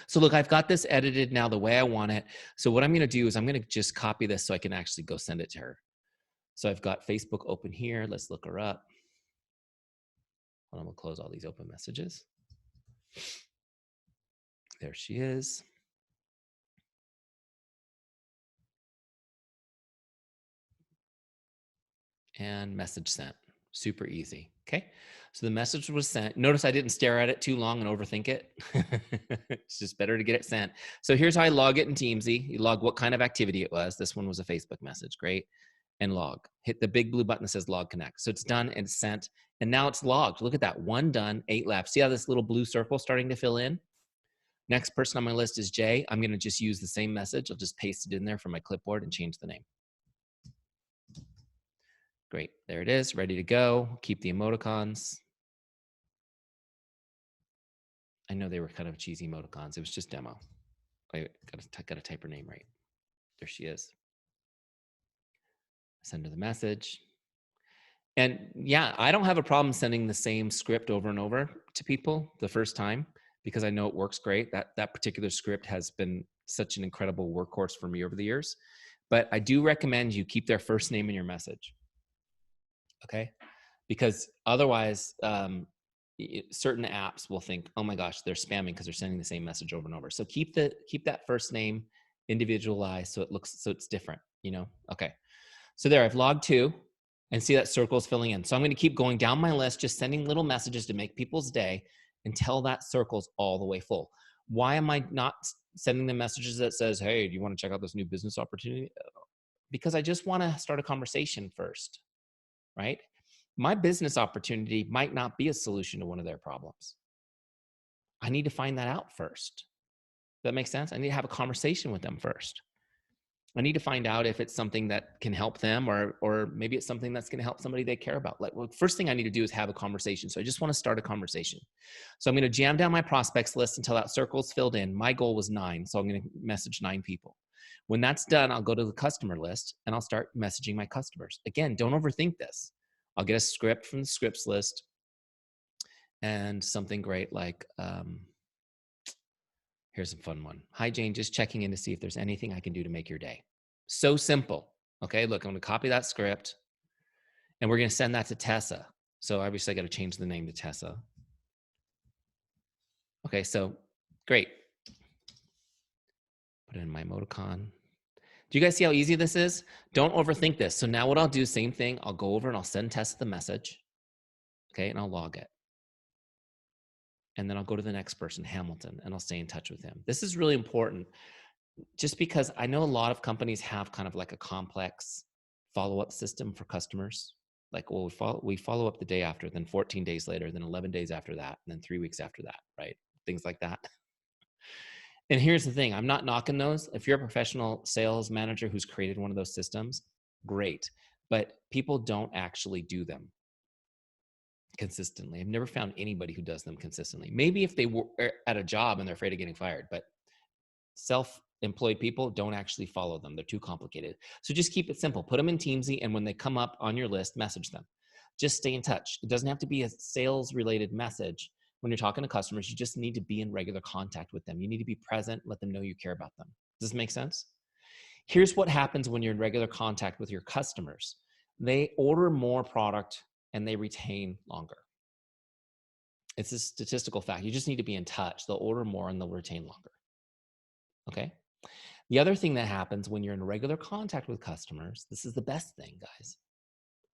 So look, I've got this edited now the way I want it. So what I'm going to do is I'm going to just copy this so I can actually go send it to her. So I've got Facebook open here. Let's look her up. Hold on, we'll close all these open messages. There she is. And message sent. Super easy. Okay. So the message was sent. Notice I didn't stare at it too long and overthink it. It's just better to get it sent. So here's how I log it in Teamzy. You log what kind of activity it was. This one was a Facebook message. Great. And log. Hit the big blue button that says log connect. So it's done and sent. And now it's logged. Look at that. 1 done, 8 left. See how this little blue circle starting to fill in? Next person on my list is Jay. I'm going to just use the same message. I'll just paste it in there from my clipboard and change the name. Great, there it is, ready to go. Keep the emoticons. I know they were kind of cheesy emoticons. It was just demo. I gotta type her name right. There she is. Send her the message. And yeah, I don't have a problem sending the same script over and over to people the first time because I know it works great. That particular script has been such an incredible workhorse for me over the years. But I do recommend you keep their first name in your message. Okay? Because otherwise, certain apps will think, "Oh my gosh, they're spamming because they're sending the same message over and over." So keep that first name individualized so it's different. Okay. So there, I've logged 2 and see that circle is filling in. So I'm going to keep going down my list, just sending little messages to make people's day until that circle's all the way full. Why am I not sending them messages that says, "Hey, do you want to check out this new business opportunity?" Because I just want to start a conversation first, right? My business opportunity might not be a solution to one of their problems. I need to find that out first. Does that make sense? I need to have a conversation with them first. I need to find out if it's something that can help them or maybe it's something that's going to help somebody they care about. Like, well, first thing I need to do is have a conversation. So I just want to start a conversation. So I'm going to jam down my prospects list until that circle's filled in. My goal was 9, so I'm going to message 9 people. When that's done, I'll go to the customer list and I'll start messaging my customers. Again, don't overthink this. I'll get a script from the scripts list and something great like, here's a fun one. "Hi, Jane, just checking in to see if there's anything I can do to make your day." So simple. Okay, look, I'm going to copy that script and we're going to send that to Tessa. So obviously I got to change the name to Tessa. Okay, so great. Put it in my emoticon. Do you guys see how easy this is? Don't overthink this. So now what I'll do, same thing. I'll go over and I'll send Tessa the message. Okay, and I'll log it. And then I'll go to the next person, Hamilton, and I'll stay in touch with him. This is really important just because I know a lot of companies have kind of like a complex follow-up system for customers. Like, well, we follow up the day after, then 14 days later, then 11 days after that, and then 3 weeks after that, right? Things like that. And here's the thing, I'm not knocking those. If you're a professional sales manager who's created one of those systems, great. But people don't actually do them consistently. I've never found anybody who does them consistently. Maybe if they were at a job and they're afraid of getting fired, but self-employed people don't actually follow them. They're too complicated. So just keep it simple. Put them in Teamzy, and when they come up on your list, message them. Just stay in touch. It doesn't have to be a sales-related message. When you're talking to customers, you just need to be in regular contact with them. You need to be present, let them know you care about them. Does this make sense? Here's what happens when you're in regular contact with your customers. They order more product and they retain longer. It's a statistical fact. You just need to be in touch. They'll order more and they'll retain longer. Okay. The other thing that happens when you're in regular contact with customers, this is the best thing, guys.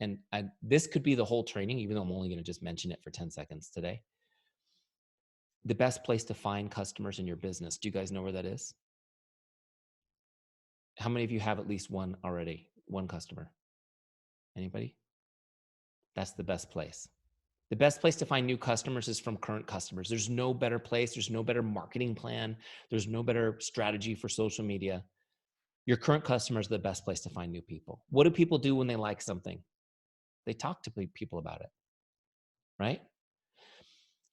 And this could be the whole training, even though I'm only going to just mention it for 10 seconds today. The best place to find customers in your business. Do you guys know where that is? How many of you have at least one already? One customer? Anybody? That's the best place. The best place to find new customers is from current customers. There's no better place. There's no better marketing plan. There's no better strategy for social media. Your current customers are the best place to find new people. What do people do when they like something? They talk to people about it, right?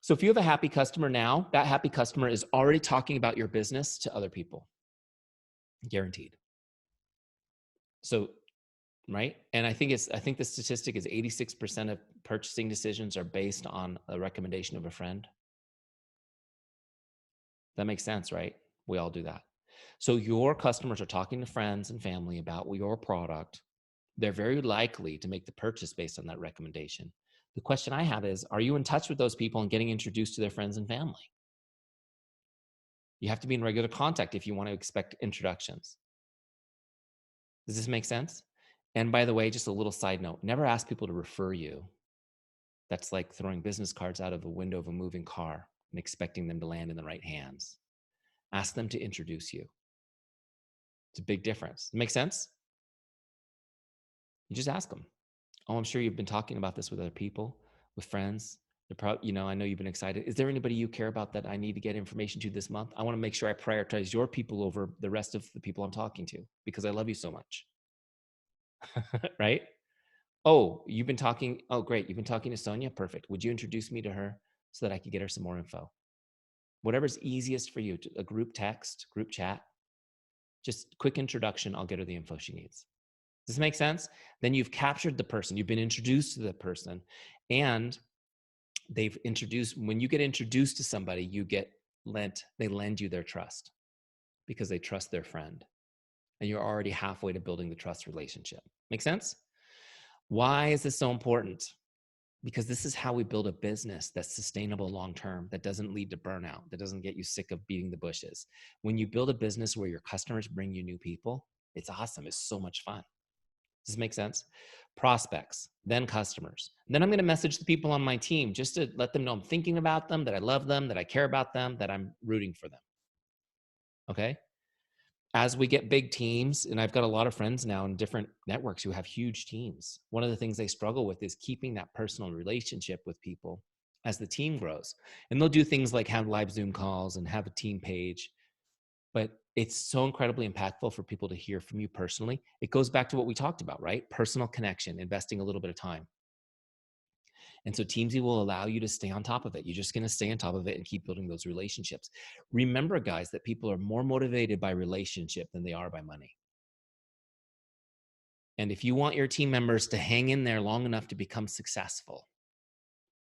So if you have a happy customer now, that happy customer is already talking about your business to other people. Guaranteed. So, right? And I think the statistic is 86% of purchasing decisions are based on a recommendation of a friend. That makes sense, right? We all do that. So your customers are talking to friends and family about your product. They're very likely to make the purchase based on that recommendation. The question I have is, are you in touch with those people and getting introduced to their friends and family? You have to be in regular contact if you want to expect introductions. Does this make sense? And by the way, just a little side note, never ask people to refer you. That's like throwing business cards out of the window of a moving car and expecting them to land in the right hands. Ask them to introduce you. It's a big difference. Make sense? You just ask them. Oh, I'm sure you've been talking about this with other people, with friends. I know you've been excited. Is there anybody you care about that I need to get information to this month? I want to make sure I prioritize your people over the rest of the people I'm talking to because I love you so much. Right? Oh, you've been talking. Oh, great. You've been talking to Sonia. Perfect. Would you introduce me to her so that I could get her some more info? Whatever's easiest for you, a group text, group chat, just quick introduction. I'll get her the info she needs. Does this make sense? Then you've captured the person, you've been introduced to the person, and they've introduced, when you get introduced to somebody, they lend you their trust because they trust their friend. And you're already halfway to building the trust relationship. Make sense? Why is this so important? Because this is how we build a business that's sustainable long term, that doesn't lead to burnout, that doesn't get you sick of beating the bushes. When you build a business where your customers bring you new people, it's awesome. It's so much fun. Does this make sense? Prospects, then customers. Then I'm going to message the people on my team just to let them know I'm thinking about them, that I love them, that I care about them, that I'm rooting for them. Okay? As we get big teams, and I've got a lot of friends now in different networks who have huge teams, one of the things they struggle with is keeping that personal relationship with people as the team grows. And they'll do things like have live Zoom calls and have a team page, but it's so incredibly impactful for people to hear from you personally. It goes back to what we talked about, right? Personal connection, investing a little bit of time. And so Teamzy will allow you to stay on top of it. You're just going to stay on top of it and keep building those relationships. Remember, guys, that people are more motivated by relationship than they are by money. And if you want your team members to hang in there long enough to become successful,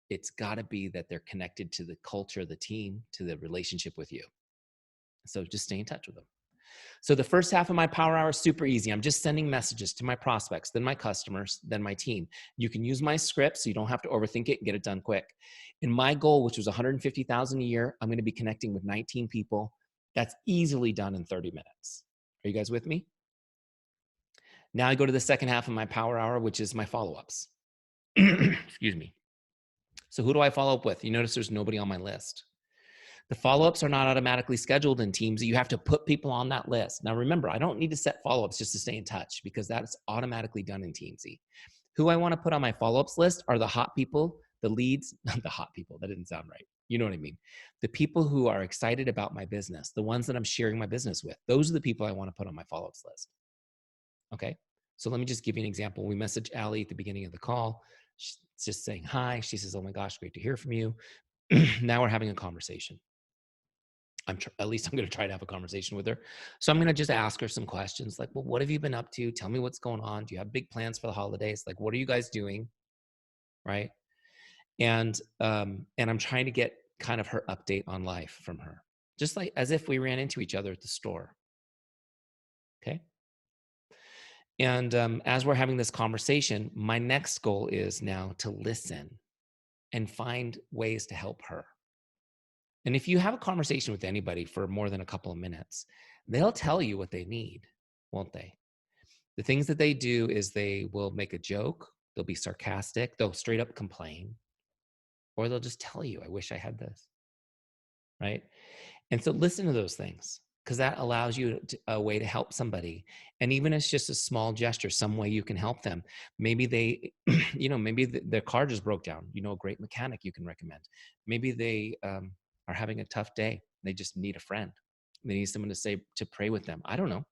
it's got to be that they're connected to the culture, the team, to the relationship with you. So just stay in touch with them. So the first half of my power hour is super easy. I'm just sending messages to my prospects, then my customers, then my team. You can use my script so you don't have to overthink it and get it done quick. In my goal, which was 150,000 a year, I'm going to be connecting with 19 people. That's easily done in 30 minutes. Are you guys with me? Now I go to the second half of my power hour, which is my follow-ups. Excuse me. So who do I follow up with? You notice there's nobody on my list. The follow-ups are not automatically scheduled in Teams. You have to put people on that list. Now, remember, I don't need to set follow-ups just to stay in touch because that's automatically done in Teamzy. Who I want to put on my follow-ups list are the hot people, the leads, not the hot people. That didn't sound right. You know what I mean? The people who are excited about my business, the ones that I'm sharing my business with. Those are the people I want to put on my follow-ups list. Okay? So let me just give you an example. We messaged Allie at the beginning of the call. She's just saying hi. She says, oh my gosh, great to hear from you. Now we're having a conversation. At least I'm going to try to have a conversation with her. So I'm going to just ask her some questions like, well, what have you been up to? Tell me what's going on. Do you have big plans for the holidays? Like, what are you guys doing? Right. And I'm trying to get kind of her update on life from her, just like as if we ran into each other at the store. Okay. And as we're having this conversation, my next goal is now to listen and find ways to help her. And if you have a conversation with anybody for more than a couple of minutes, they'll tell you what they need, won't they? The things that they do is they will make a joke, they'll be sarcastic, they'll straight up complain, or they'll just tell you, I wish I had this, right? And so listen to those things because that allows you a way to help somebody. And even if it's just a small gesture, some way you can help them. Maybe they, maybe their car just broke down, a great mechanic you can recommend. Maybe they are having a tough day. They just need a friend. They need someone to pray with them. I don't know.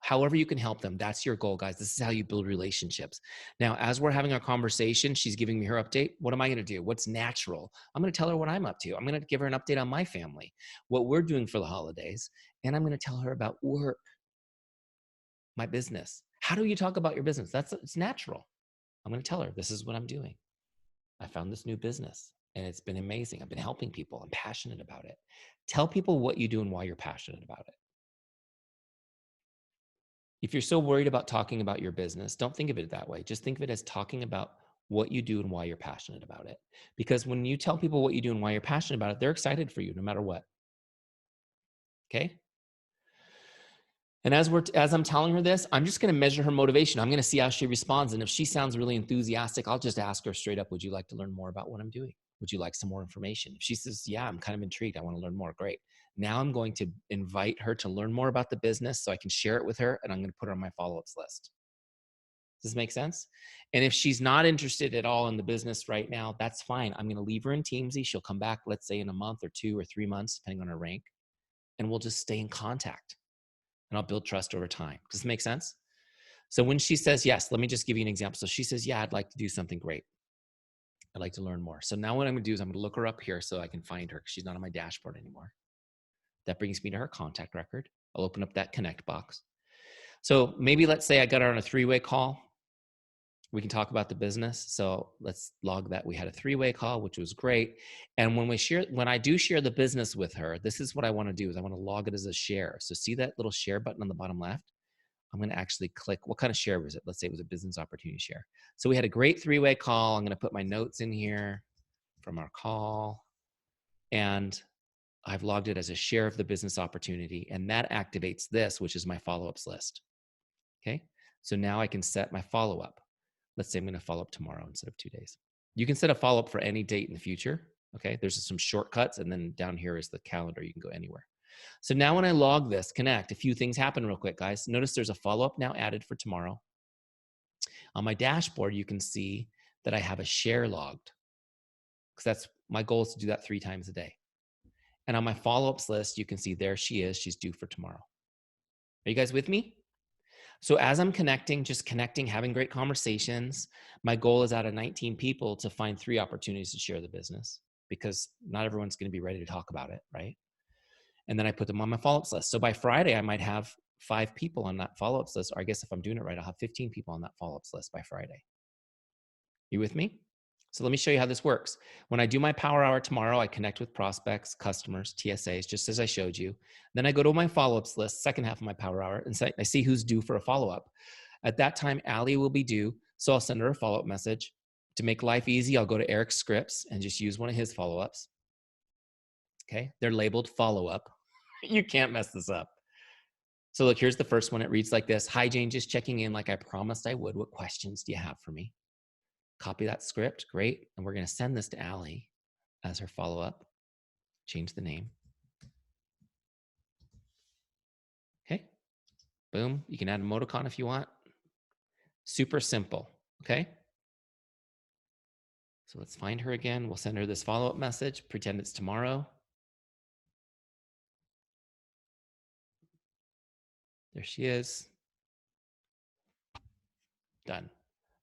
However you can help them, that's your goal, guys. This is how you build relationships. Now, as we're having our conversation, she's giving me her update. What am I going to do? What's natural? I'm going to tell her what I'm up to. I'm going to give her an update on my family, what we're doing for the holidays, and I'm going to tell her about work, my business. How do you talk about your business? It's natural. I'm going to tell her, this is what I'm doing. I found this new business and it's been amazing. I've been helping people. I'm passionate about it. Tell people what you do and why you're passionate about it. If you're so worried about talking about your business, don't think of it that way. Just think of it as talking about what you do and why you're passionate about it. Because when you tell people what you do and why you're passionate about it, they're excited for you no matter what. Okay? And as I'm telling her this, I'm just going to measure her motivation. I'm going to see how she responds. And if she sounds really enthusiastic, I'll just ask her straight up, would you like to learn more about what I'm doing? Would you like some more information? If she says, yeah, I'm kind of intrigued, I want to learn more, great. Now I'm going to invite her to learn more about the business so I can share it with her, and I'm going to put her on my follow-ups list. Does this make sense? And if she's not interested at all in the business right now, that's fine. I'm going to leave her in Teamzy. She'll come back, let's say in a month or 2 or 3 months, depending on her rank, and we'll just stay in contact. And I'll build trust over time. Does this make sense? So when she says yes, let me just give you an example. So she says, yeah, I'd like to do something great. I'd like to learn more. So now what I'm going to do is I'm going to look her up here so I can find her because she's not on my dashboard anymore. That brings me to her contact record. I'll open up that connect box. So maybe let's say I got her on a 3-way call. We can talk about the business. So let's log that. We had a 3-way call, which was great. And when I do share the business with her, this is what I want to do is I want to log it as a share. So see that little share button on the bottom left? I'm going to actually click, what kind of share was it? Let's say it was a business opportunity share. So we had a great 3-way call. I'm going to put my notes in here from our call. And I've logged it as a share of the business opportunity. And that activates this, which is my follow-ups list. Okay. So now I can set my follow-up. Let's say I'm going to follow up tomorrow instead of 2 days. You can set a follow-up for any date in the future. Okay. There's some shortcuts. And then down here is the calendar. You can go anywhere. So now when I log this, connect, a few things happen real quick, guys. Notice there's a follow-up now added for tomorrow. On my dashboard, you can see that I have a share logged because that's my goal is to do that 3 times a day. And on my follow-ups list, you can see there she is. She's due for tomorrow. Are you guys with me? So as I'm connecting, just connecting, having great conversations, my goal is out of 19 people to find 3 opportunities to share the business because not everyone's going to be ready to talk about it, right? And then I put them on my follow-ups list. So by Friday, I might have 5 people on that follow-ups list, or I guess if I'm doing it right, I'll have 15 people on that follow-ups list by Friday. You with me? So let me show you how this works. When I do my power hour tomorrow, I connect with prospects, customers, TSAs, just as I showed you. Then I go to my follow-ups list, second half of my power hour, and I see who's due for a follow-up. At that time, Allie will be due, so I'll send her a follow-up message. To make life easy, I'll go to Eric's scripts and just use one of his follow-ups. Okay, they're labeled follow-up. You can't mess this up. So look, here's the first one. It reads like this. Hi, Jane, just checking in like I promised I would. What questions do you have for me? Copy that script. Great. And we're going to send this to Allie as her follow-up. Change the name. Okay. Boom. You can add an emoticon if you want. Super simple. Okay. So let's find her again. We'll send her this follow-up message. Pretend it's tomorrow. There she is. Done.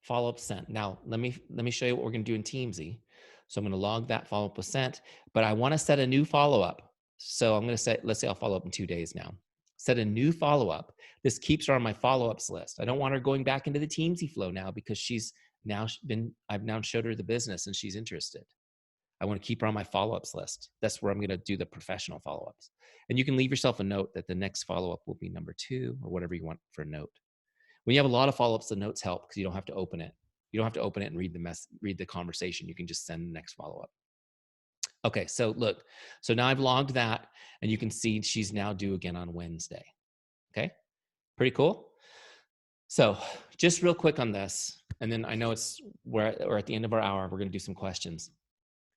Follow-up sent. Now, let me show you what we're going to do in Teamzy. So I'm going to log that follow-up was sent, but I want to set a new follow-up. So I'm going to say, let's say I'll follow up in 2 days now. Set a new follow-up. This keeps her on my follow-ups list. I don't want her going back into the Teamzy flow now because I've now showed her the business and she's interested. I want to keep her on my follow-ups list. That's where I'm going to do the professional follow-ups. And you can leave yourself a note that the next follow-up will be number 2 or whatever you want for a note. When you have a lot of follow-ups, the notes help because you don't have to open it. You don't have to open it and read the conversation. You can just send the next follow-up. Okay, so look. So now I've logged that, and you can see she's now due again on Wednesday. Okay, pretty cool. So just real quick on this, and then I know we're at the end of our hour. We're going to do some questions,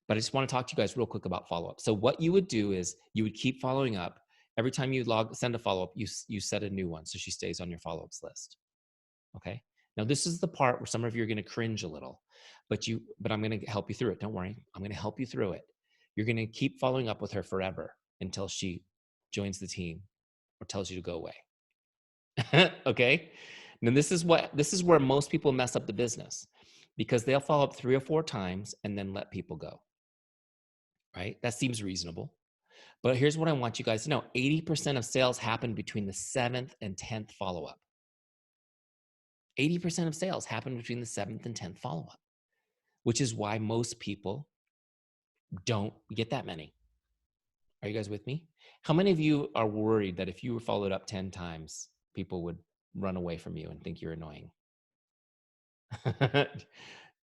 but I just want to talk to you guys real quick about follow-up. So what you would do is you would keep following up. Every time you send a follow-up, you set a new one so she stays on your follow-ups list. Okay. Now this is the part where some of you are going to cringe a little, but I'm going to help you through it. Don't worry. I'm going to help you through it. You're going to keep following up with her forever until she joins the team or tells you to go away. Okay. Now this is where most people mess up the business because they'll follow up 3 or 4 times and then let people go. Right. That seems reasonable. But here's what I want you guys to know. 80% of sales happen between the 7th and 10th follow-up. 80% of sales happen between the 7th and 10th follow-up, which is why most people don't get that many. Are you guys with me? How many of you are worried that if you were followed up 10 times, people would run away from you and think you're annoying?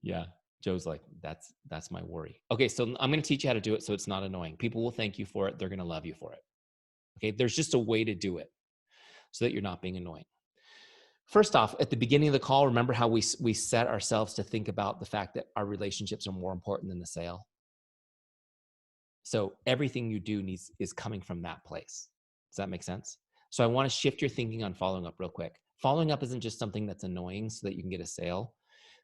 Yeah, Joe's like, that's my worry. Okay, so I'm going to teach you how to do it so it's not annoying. People will thank you for it. They're going to love you for it. Okay, there's just a way to do it so that you're not being annoying. First off, at the beginning of the call, remember how we set ourselves to think about the fact that our relationships are more important than the sale? So everything you do is coming from that place. Does that make sense? So I want to shift your thinking on following up real quick. Following up isn't just something that's annoying so that you can get a sale.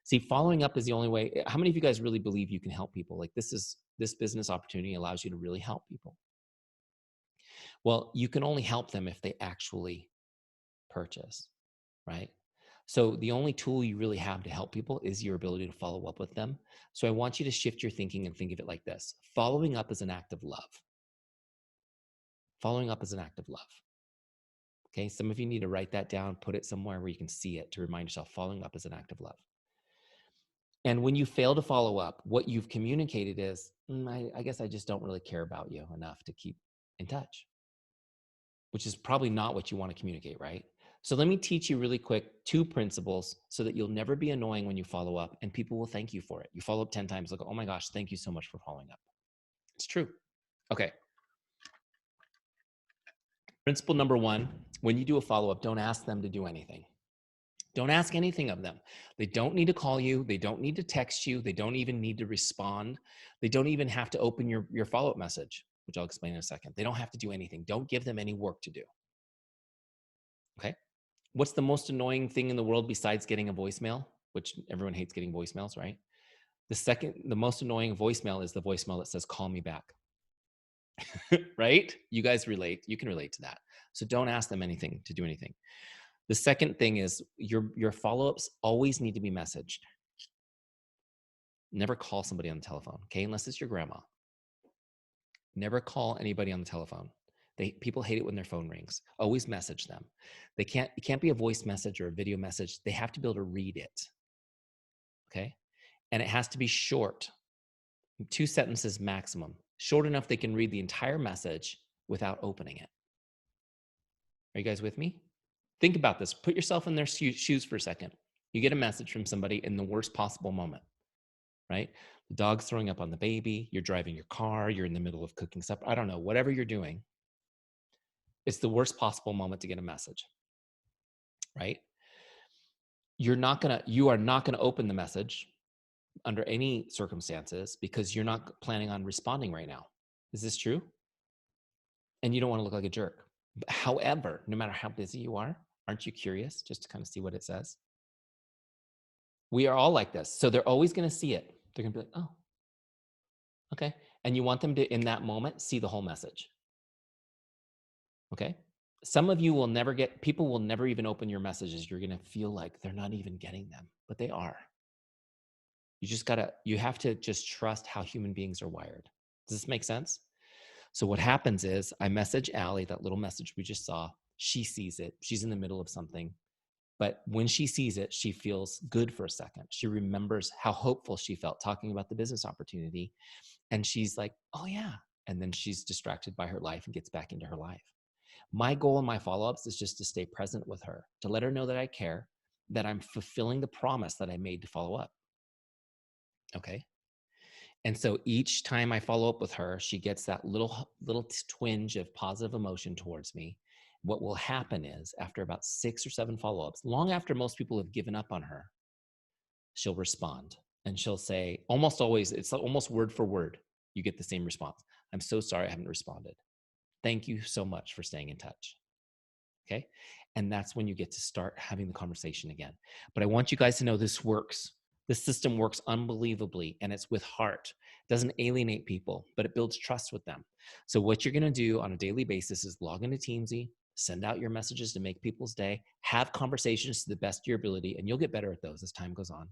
See, following up is the only way. How many of you guys really believe you can help people? Like this business opportunity allows you to really help people. Well, you can only help them if they actually purchase. Right? So the only tool you really have to help people is your ability to follow up with them. So I want you to shift your thinking and think of it like this. Following up is an act of love. Following up is an act of love. Okay, some of you need to write that down, put it somewhere where you can see it to remind yourself following up is an act of love. And when you fail to follow up, what you've communicated is, I guess I just don't really care about you enough to keep in touch, which is probably not what you want to communicate, right? So let me teach you really quick 2 principles so that you'll never be annoying when you follow up and people will thank you for it. You follow up 10 times, like, oh my gosh, thank you so much for following up. It's true. Okay. Principle number 1, when you do a follow up, don't ask them to do anything. Don't ask anything of them. They don't need to call you. They don't need to text you. They don't even need to respond. They don't even have to open your follow-up message, which I'll explain in a second. They don't have to do anything. Don't give them any work to do. Okay? What's the most annoying thing in the world besides getting a voicemail? Which everyone hates getting voicemails, right? The most annoying voicemail is the voicemail that says, call me back. Right? You guys relate. You can relate to that. So don't ask them anything to do anything. The second thing is your follow-ups always need to be messaged. Never call somebody on the telephone, okay? Unless it's your grandma. Never call anybody on the telephone. People hate it when their phone rings. Always message them. It can't be a voice message or a video message. They have to be able to read it, okay? And it has to be short, 2 sentences maximum. Short enough they can read the entire message without opening it. Are you guys with me? Think about this. Put yourself in their shoes for a second. You get a message from somebody in the worst possible moment, right? The dog's throwing up on the baby. You're driving your car. You're in the middle of cooking supper. I don't know, whatever you're doing. It's the worst possible moment to get a message, right? You are not gonna open the message under any circumstances because you're not planning on responding right now. Is this true? And you don't want to look like a jerk. However, no matter how busy you are, aren't you curious just to kind of see what it says? We are all like this. So they're always going to see it. They're going to be like, oh, okay. And you want them to, in that moment, see the whole message. Okay. Some of you will never people will never even open your messages. You're going to feel like they're not even getting them, but they are. You have to just trust how human beings are wired. Does this make sense? So what happens is I message Allie, that little message we just saw. She sees it. She's in the middle of something. But when she sees it, she feels good for a second. She remembers how hopeful she felt talking about the business opportunity. And she's like, oh yeah. And then she's distracted by her life and gets back into her life. My goal in my follow-ups is just to stay present with her, to let her know that I care, that I'm fulfilling the promise that I made to follow up. Okay. And so each time I follow up with her, she gets that little twinge of positive emotion towards me. What will happen is after about 6 or 7 follow-ups, long after most people have given up on her, she'll respond and she'll say, almost always, it's almost word for word, you get the same response. I'm so sorry I haven't responded. Thank you so much for staying in touch. Okay. And that's when you get to start having the conversation again. But I want you guys to know this works. This system works unbelievably, and it's with heart. It doesn't alienate people, but it builds trust with them. So what you're going to do on a daily basis is log into Teamzy, send out your messages to make people's day, have conversations to the best of your ability, and you'll get better at those as time goes on.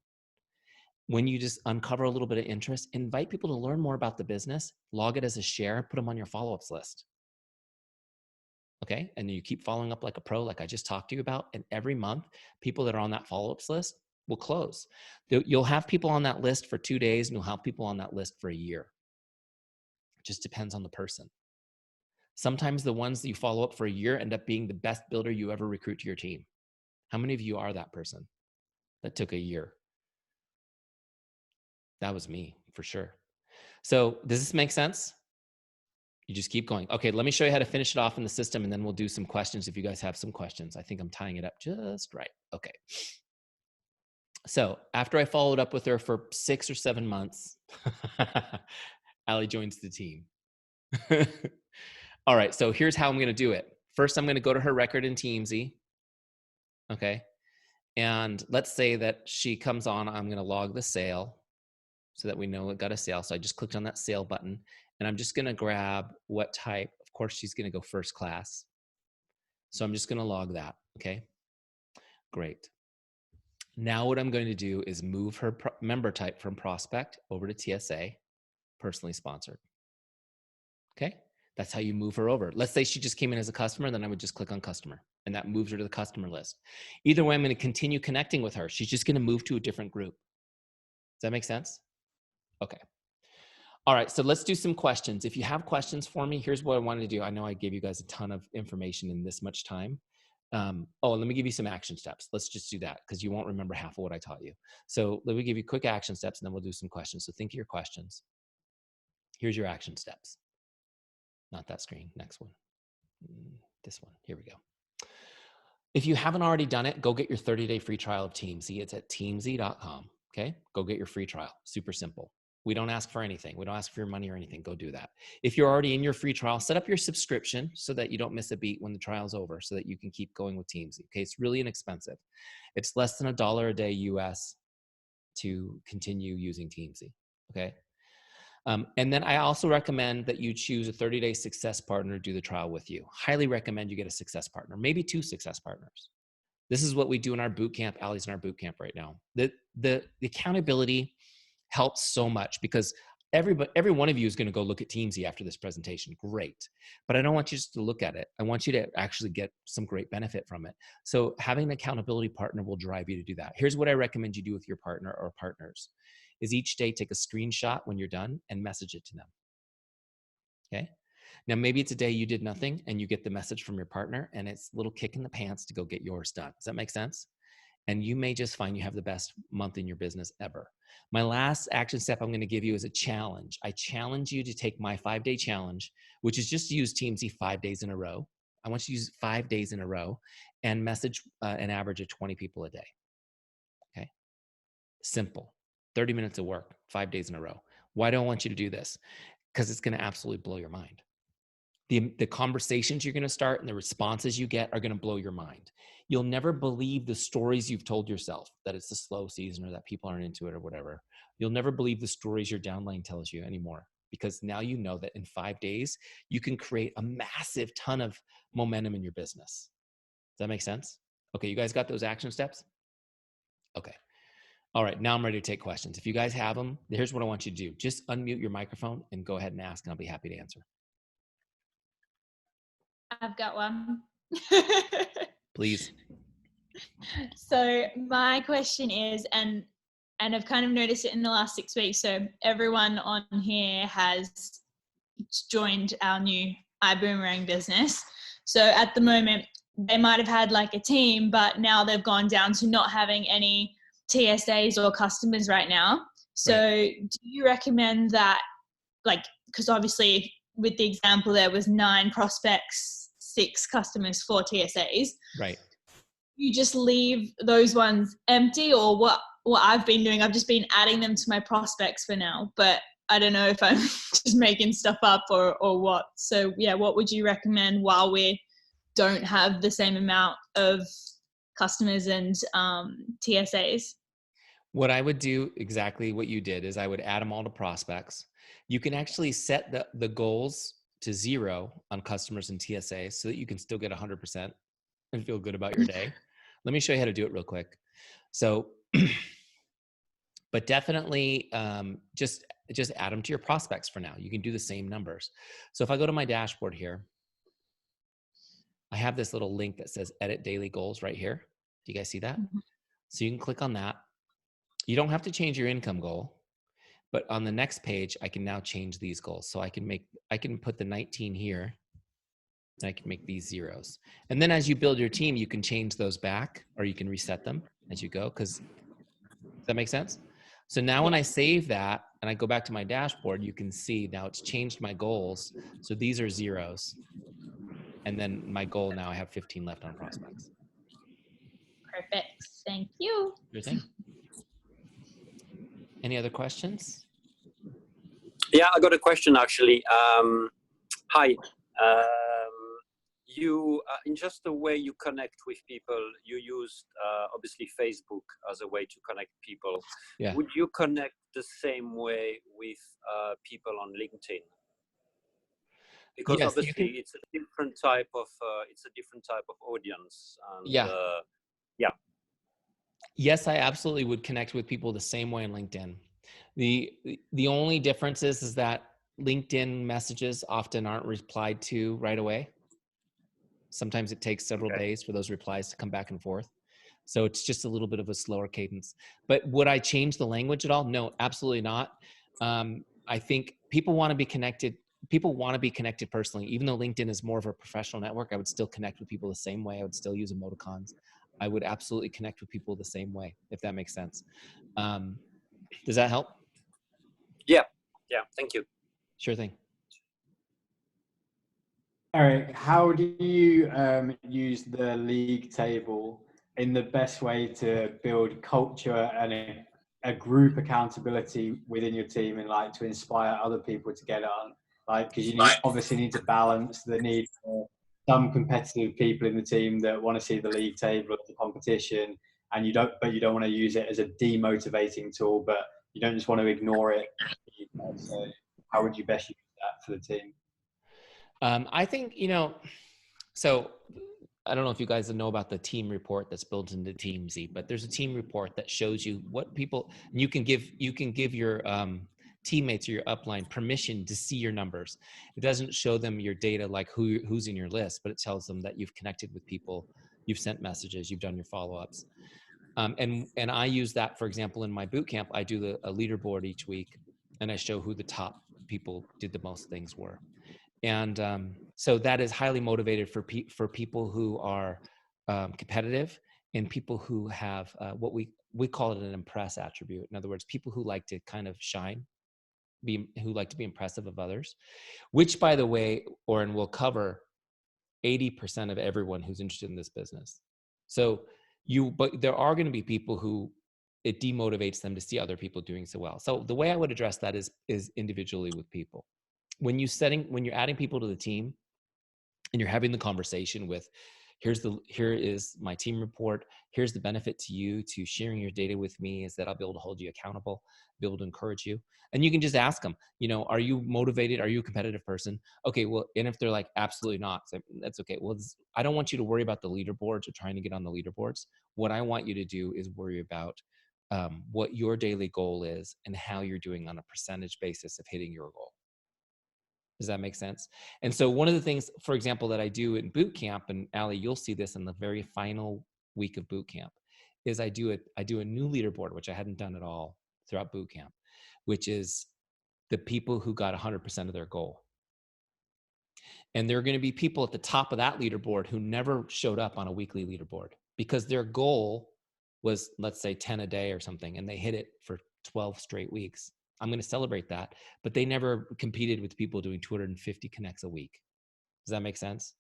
When you just uncover a little bit of interest, invite people to learn more about the business, log it as a share, put them on your follow-ups list. Okay. And you keep following up like a pro, like I just talked to you about. And every month, people that are on that follow-ups list will close. You'll have people on that list for 2 days and you'll have people on that list for a year. It just depends on the person. Sometimes the ones that you follow up for a year end up being the best builder you ever recruit to your team. How many of you are that person that took a year? That was me for sure. So does this make sense? You just keep going. Okay, let me show you how to finish it off in the system and then we'll do some questions if you guys have some questions. I think I'm tying it up just right. Okay. So after I followed up with her for 6 or 7 months, Allie joins the team. All right, so here's how I'm going to do it. First, I'm going to go to her record in Teamzy. Okay. And let's say that she comes on, I'm going to log the sale so that we know it got a sale. So I just clicked on that sale button and I'm just going to grab what type. Of course, she's going to go first class. So I'm just going to log that. Okay. Great. Now what I'm going to do is move her member type from prospect over to TSA, personally sponsored. Okay. That's how you move her over. Let's say she just came in as a customer, then I would just click on customer and that moves her to the customer list. Either way, I'm going to continue connecting with her. She's just going to move to a different group. Does that make sense? Okay. All right, so let's do some questions. If you have questions for me, here's what I wanted to do. I know I gave you guys a ton of information in this much time. Let me give you some action steps. Let's just do that because you won't remember half of what I taught you. So let me give you quick action steps and then we'll do some questions. So think of your questions. Here's your action steps. Not that screen, next one. This one, here we go. If you haven't already done it, go get your 30-day free trial of Teamzy. It's at teamzy.com, okay? Go get your free trial, super simple. We don't ask for anything. We don't ask for your money or anything. Go do that. If you're already in your free trial, set up your subscription so that you don't miss a beat when the trial's over so that you can keep going with Teamzy. Okay, it's really inexpensive. It's less than $1 a day US to continue using Teamzy, okay? And then I also recommend that you choose a 30-day success partner to do the trial with you. Highly recommend you get a success partner, maybe 2 success partners. This is what we do in our boot camp. Allie's in our boot camp right now. The accountability helps so much because every one of you is going to go look at Teamzy after this presentation. Great. But I don't want you just to look at it. I want you to actually get some great benefit from it. So having an accountability partner will drive you to do that. Here's what I recommend you do with your partner or partners is each day take a screenshot when you're done and message it to them. Okay. Now, maybe it's a day you did nothing and you get the message from your partner and it's a little kick in the pants to go get yours done. Does that make sense? And you may just find you have the best month in your business ever. My last action step I'm going to give you is a challenge. I challenge you to take my 5-day challenge, which is just to use Teamzy 5 days in a row. I want you to use 5 days in a row and message an average of 20 people a day. Okay. Simple. 30 minutes of work, 5 days in a row. Why do I want you to do this? Because it's going to absolutely blow your mind. The conversations you're going to start and the responses you get are going to blow your mind. You'll never believe the stories you've told yourself that it's a slow season or that people aren't into it or whatever. You'll never believe the stories your downline tells you anymore because now you know that in 5 days, you can create a massive ton of momentum in your business. Does that make sense? Okay, you guys got those action steps? Okay. All right, now I'm ready to take questions. If you guys have them, here's what I want you to do. Just unmute your microphone and go ahead and ask, and I'll be happy to answer. I've got one. Please. So my question is, and I've kind of noticed it in the last 6 weeks. So everyone on here has joined our new iBuumerang business. So at the moment, they might have had like a team, but now they've gone down to not having any TSAs or customers right now. So do you recommend that, like, because obviously with the example there was 9 prospects, 6 customers, 4 TSAs. Right. You just leave those ones empty, or what I've been doing, I've just been adding them to my prospects for now, but I don't know if I'm just making stuff up or what. So yeah, what would you recommend while we don't have the same amount of customers and TSAs? What I would do exactly what you did is I would add them all to prospects. You can actually set the goals to 0 on customers and TSAs so that you can still get 100% and feel good about your day. Let me show you how to do it real quick. So, but definitely just add them to your prospects for now. You can do the same numbers. So if I go to my dashboard here, I have this little link that says edit daily goals right here. Do you guys see that? Mm-hmm. So you can click on that. You don't have to change your income goal, but on the next page, I can now change these goals. So I can put the 19 here, and I can make these 0s. And then as you build your team, you can change those back or you can reset them as you go. Does that make sense? So now when I save that and I go back to my dashboard, you can see now it's changed my goals. So these are 0s. And then my goal now, I have 15 left on prospects. Perfect. Thank you. Your thing. Any other questions? Yeah, I got a question actually. Hi. You, in just the way you connect with people, you used obviously Facebook as a way to connect people. Yeah. Would you connect the same way with people on LinkedIn? Because yes, obviously it's a different type of audience. And, yeah. Yeah. Yes, I absolutely would connect with people the same way on LinkedIn. The only difference is that LinkedIn messages often aren't replied to right away. Sometimes it takes several days for those replies to come back and forth. So it's just a little bit of a slower cadence. But would I change the language at all? No, absolutely not. I think people want to be connected. People want to be connected personally. Even though LinkedIn is more of a professional network, I would still connect with people the same way. I would still use emoticons. I would absolutely connect with people the same way, if that makes sense. Does that help? Yeah. Thank you. Sure thing. Eric, how do you use the league table in the best way to build culture and a group accountability within your team, and like to inspire other people to get on? Like, because you obviously need to balance the need for some competitive people in the team that want to see the league table as a competition, and you don't want to use it as a demotivating tool, but you don't just want to ignore it. So how would you best use that for the team? I think, so I don't know if you guys know about the team report that's built into Teamzy, but there's a team report that shows you what people, you can give your teammates or your upline permission to see your numbers. It doesn't show them your data, like who's in your list, but it tells them that you've connected with people, you've sent messages, you've done your follow-ups. And I use that, for example, in my boot camp. I do a leaderboard each week, and I show who the top people did the most things were. And so that is highly motivated for people who are competitive, and people who have what we call it an impress attribute. In other words, people who like to kind of shine, who like to be impressive of others, which, by the way, Oren, will cover 80% of everyone who's interested in this business. So but there are going to be people who it demotivates them to see other people doing so well. So the way I would address that is individually with people. When you're adding people to the team and you're having the conversation with, here is my team report, here's the benefit to you to sharing your data with me, is that I'll be able to hold you accountable, be able to encourage you. And you can just ask them, are you motivated? Are you a competitive person? Okay, well, and if they're like, absolutely not, so that's okay. Well, I don't want you to worry about the leaderboards or trying to get on the leaderboards. What I want you to do is worry about what your daily goal is and how you're doing on a percentage basis of hitting your goal. Does that make sense? And so one of the things, for example, that I do in boot camp, and Allie, you'll see this in the very final week of boot camp, is I do a new leaderboard, which I hadn't done at all throughout boot camp, which is the people who got 100% of their goal. And there are going to be people at the top of that leaderboard who never showed up on a weekly leaderboard because their goal was, let's say, 10 a day or something, and they hit it for 12 straight weeks. I'm going to celebrate that, but they never competed with people doing 250 connects a week. Does that make sense?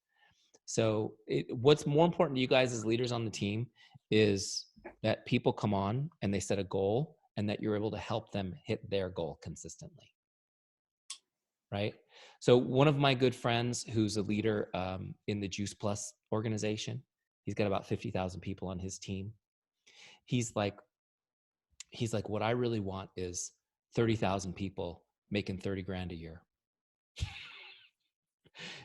So what's more important to you guys as leaders on the team is that people come on and they set a goal, and that you're able to help them hit their goal consistently. Right? So one of my good friends who's a leader in the Juice Plus organization, he's got about 50,000 people on his team. He's like, what I really want is 30,000 people making 30 grand a year.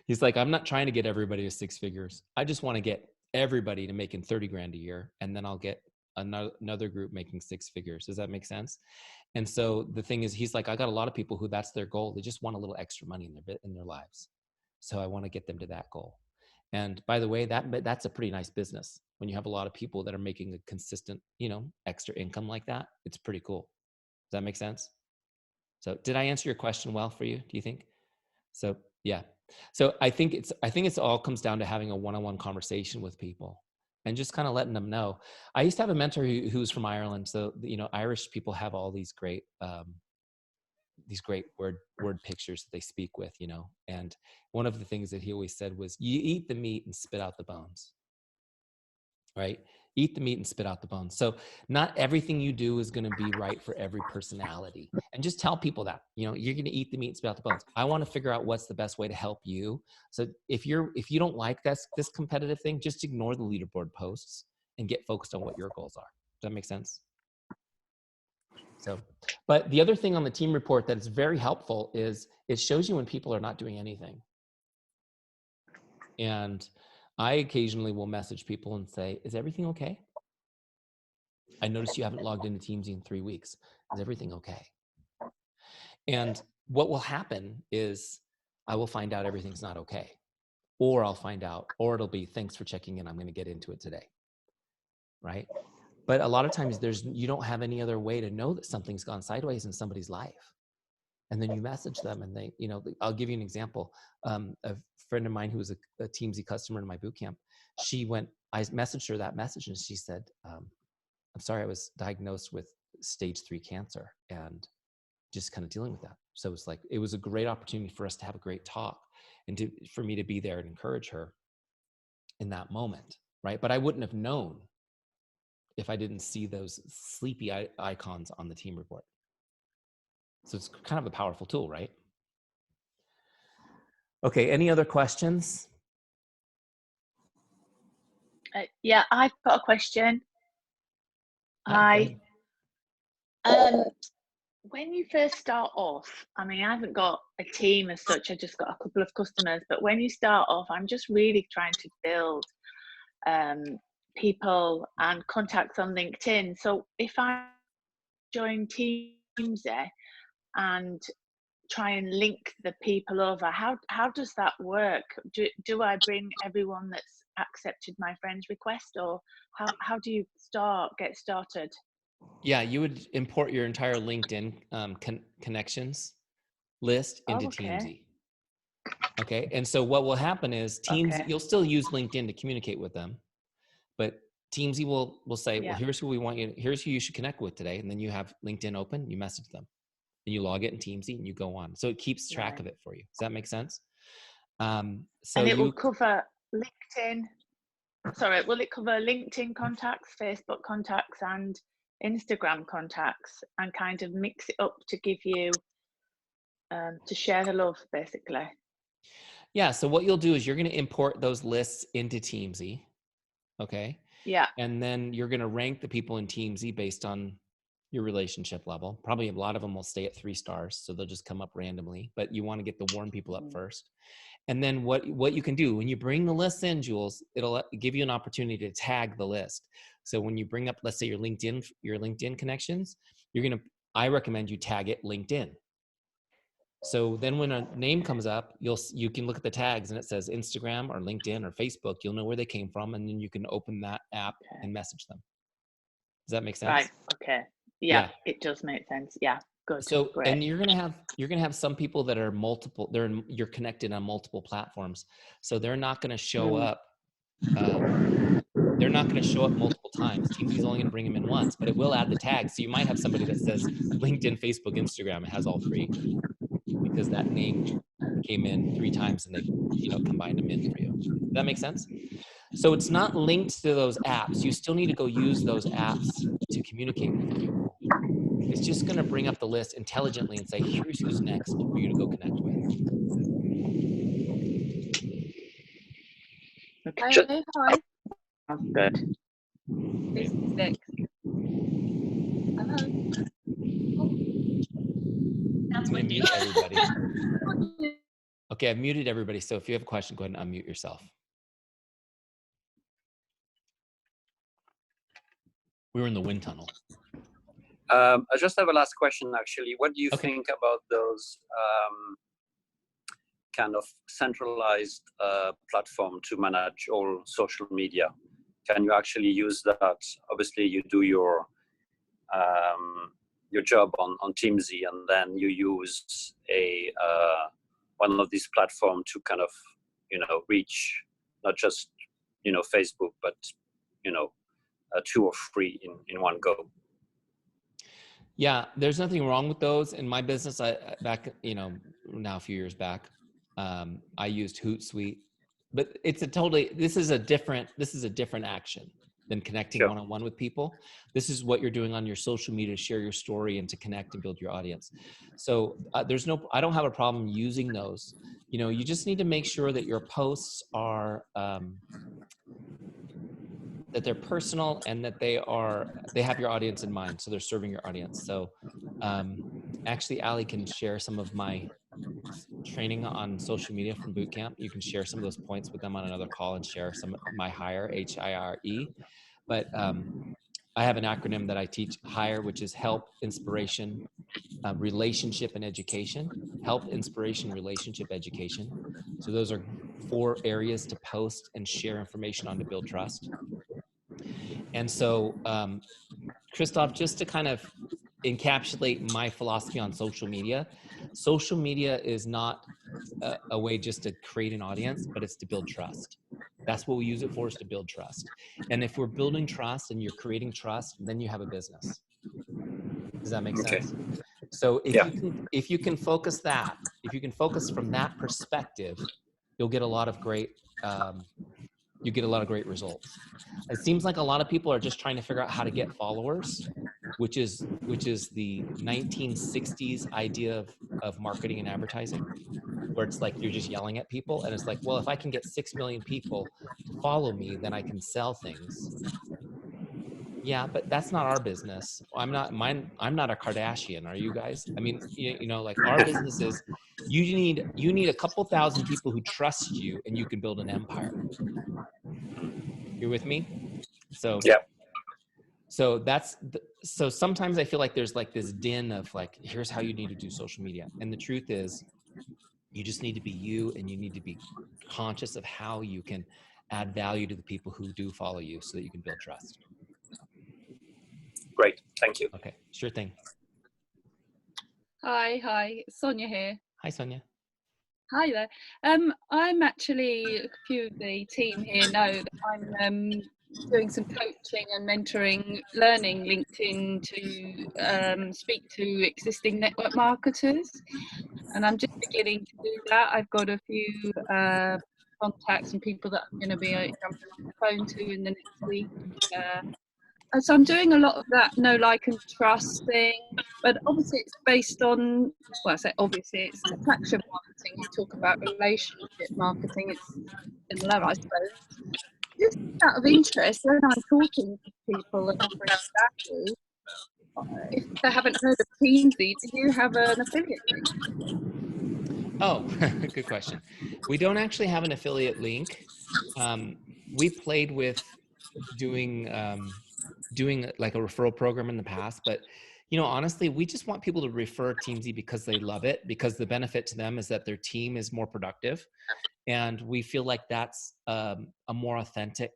He's like, I'm not trying to get everybody to six figures. I just want to get everybody to making 30 grand a year. And then I'll get another group making six figures. Does that make sense? And so the thing is, he's like, I got a lot of people who that's their goal. They just want a little extra money in their lives. So I want to get them to that goal. And by the way, that's a pretty nice business. When you have a lot of people that are making a consistent, extra income like that, it's pretty cool. Does that make sense? So did I answer your question well for you, do you think? So yeah. So I think it's all comes down to having a one-on-one conversation with people and just kind of letting them know. I used to have a mentor who's from Ireland. So, Irish people have all these great word pictures that they speak with, and one of the things that he always said was, you eat the meat and spit out the bones, right? Eat the meat and spit out the bones. So not everything you do is going to be right for every personality. And just tell people that, you're going to eat the meat and spit out the bones. I want to figure out what's the best way to help you. So if you don't like this competitive thing, just ignore the leaderboard posts and get focused on what your goals are. Does that make sense? So, but the other thing on the team report that is very helpful is it shows you when people are not doing anything. And I occasionally will message people and say, is everything okay? I noticed you haven't logged into Teamzy in 3 weeks. Is everything okay? And what will happen is I will find out everything's not okay. or I'll find out, or it'll be, thanks for checking in, I'm going to get into it today. Right? But a lot of times you don't have any other way to know that something's gone sideways in somebody's life. And then you message them and they, I'll give you an example. A friend of mine who was a Teamzy customer in my boot camp, I messaged her that message and she said, I'm sorry, I was diagnosed with stage 3 cancer and just kind of dealing with that. So it was a great opportunity for us to have a great talk and for me to be there and encourage her in that moment. Right. But I wouldn't have known if I didn't see those sleepy icons on the team report. So it's kind of a powerful tool, right? Okay, any other questions? Yeah, I've got a question. Okay. When you first start off, I mean, I haven't got a team as such, I just got a couple of customers, but when you start off, I'm just really trying to build people and contacts on LinkedIn. So if I join Teamzy and try and link the people over, how does that work? Do I bring everyone that's accepted my friend's request, or how do you get started? Yeah, you would import your entire LinkedIn connections list into Teamzy. Okay, and so what will happen is you'll still use LinkedIn to communicate with them, but Teamzy will say, well, here's who here's who you should connect with today. And then you have LinkedIn open, you message them and you log it in Teamzy and you go on. So it keeps track of it for you. Does that make sense? And it will cover LinkedIn. Sorry, will it cover LinkedIn contacts, Facebook contacts, and Instagram contacts, and kind of mix it up to give you to share the love, basically? Yeah. So what you'll do is you're going to import those lists into Teamzy. Okay. Yeah. And then you're going to rank the people in Teamzy based on your relationship level. Probably a lot of them will stay at 3 stars, so they'll just come up randomly, but you want to get the warm people up first. And then what you can do when you bring the list in, Jules, it'll give you an opportunity to tag the list. So when you bring up, let's say your LinkedIn connections, I recommend you tag it LinkedIn. So then when a name comes up, you can look at the tags and it says Instagram or LinkedIn or Facebook. You'll know where they came from, and then you can open that app and message them. Does that make sense? Right. Okay. Yeah, it does make sense. Yeah. Good. So, great. And you're gonna have some people that are you're connected on multiple platforms. So they're not gonna show up. They're not gonna show up multiple times. Teamzy's only gonna bring them in once, but it will add the tags. So you might have somebody that says LinkedIn, Facebook, Instagram. It has all 3 because that name came in 3 times and they, combined them in for you. Does that make sense? So it's not linked to those apps. You still need to go use those apps to communicate with people. It's just going to bring up the list intelligently and say, here's who's next for you to go connect with. Okay. Hi. Oh, good. Hello. That's I'm going to mute everybody. Okay, I've muted everybody. So if you have a question, go ahead and unmute yourself. We were in the wind tunnel. I just have a last question, actually. What do you think about those kind of centralized platform to manage all social media? Can you actually use that? Obviously, you do your job on Teamzy, and then you use one of these platforms to kind of reach not just Facebook, but 2 or 3 in one go. Yeah, there's nothing wrong with those. In my business, now a few years back, I used Hootsuite, but this is a different action than connecting one-on-one with people. This is what you're doing on your social media to share your story and to connect and build your audience. So I don't have a problem using those. You just need to make sure that your posts are, that they're personal and that they have your audience in mind. So they're serving your audience. So actually, Allie can share some of my training on social media from bootcamp. You can share some of those points with them on another call and share some of my HIRE, HIRE. But I have an acronym that I teach, HIRE, which is Help, Inspiration, Relationship, and Education. Help, Inspiration, Relationship, Education. So those are 4 areas to post and share information on to build trust. And so, Christoph, just to kind of encapsulate my philosophy on social media is not a way just to create an audience, but it's to build trust. That's what we use it for, is to build trust. And if we're building trust and you're creating trust, then you have a business. Does that make sense? So if you can focus from that perspective, you'll get a lot of great results. It seems like a lot of people are just trying to figure out how to get followers, which is the 1960s idea of marketing and advertising, where it's like you're just yelling at people, and it's like, well, if I can get 6 million people to follow me, then I can sell things. Yeah, but that's not our business. I'm not a Kardashian. Are you guys? I mean, you know, like our business is, you need a couple thousand people who trust you, and you can build an empire. You're with me? So Yeah. So so sometimes I feel like there's like this din of like, here's how you need to do social media. And the truth is, you just need to be you, and you need to be conscious of how you can add value to the people who do follow you so that you can build trust. Great, thank you. Okay, sure thing. Hi, Sonia here. Hi, Sonia. Hi there. I'm actually, a few of the team here know that I'm doing some coaching and mentoring, learning LinkedIn to speak to existing network marketers, and I'm just beginning to do that. I've got a few contacts and people that I'm going to be jumping on the phone to in the next week. So I'm doing a lot of that know, like, and trust thing, but obviously it's based on, well, I say obviously it's attraction marketing. You talk about relationship marketing, it's similar, I suppose. Just out of interest, when I'm talking to people and offering value, if they haven't heard of Teamzy, do you have an affiliate link? Oh, good question. We don't actually have an affiliate link. We played with doing like a referral program in the past, but you know, honestly, we just want people to refer Teamzy because they love it, because the benefit to them is that their team is more productive, and we feel like that's a more authentic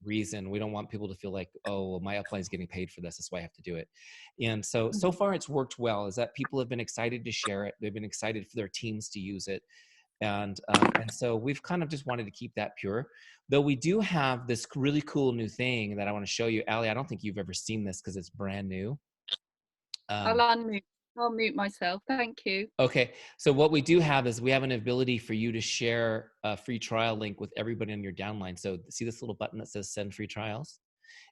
reason. We don't want people to feel like, oh, well, my upline is getting paid for this, that's why I have to do it. And so far it's worked well, is that people have been excited to share it, they've been excited for their teams to use it. And so we've kind of just wanted to keep that pure. Though we do have this really cool new thing that I want to show you. Allie, I don't think you've ever seen this because it's brand new. I'll mute myself. Thank you. Okay. So what we do have is we have an ability for you to share a free trial link with everybody on your downline. So see this little button that says send free trials?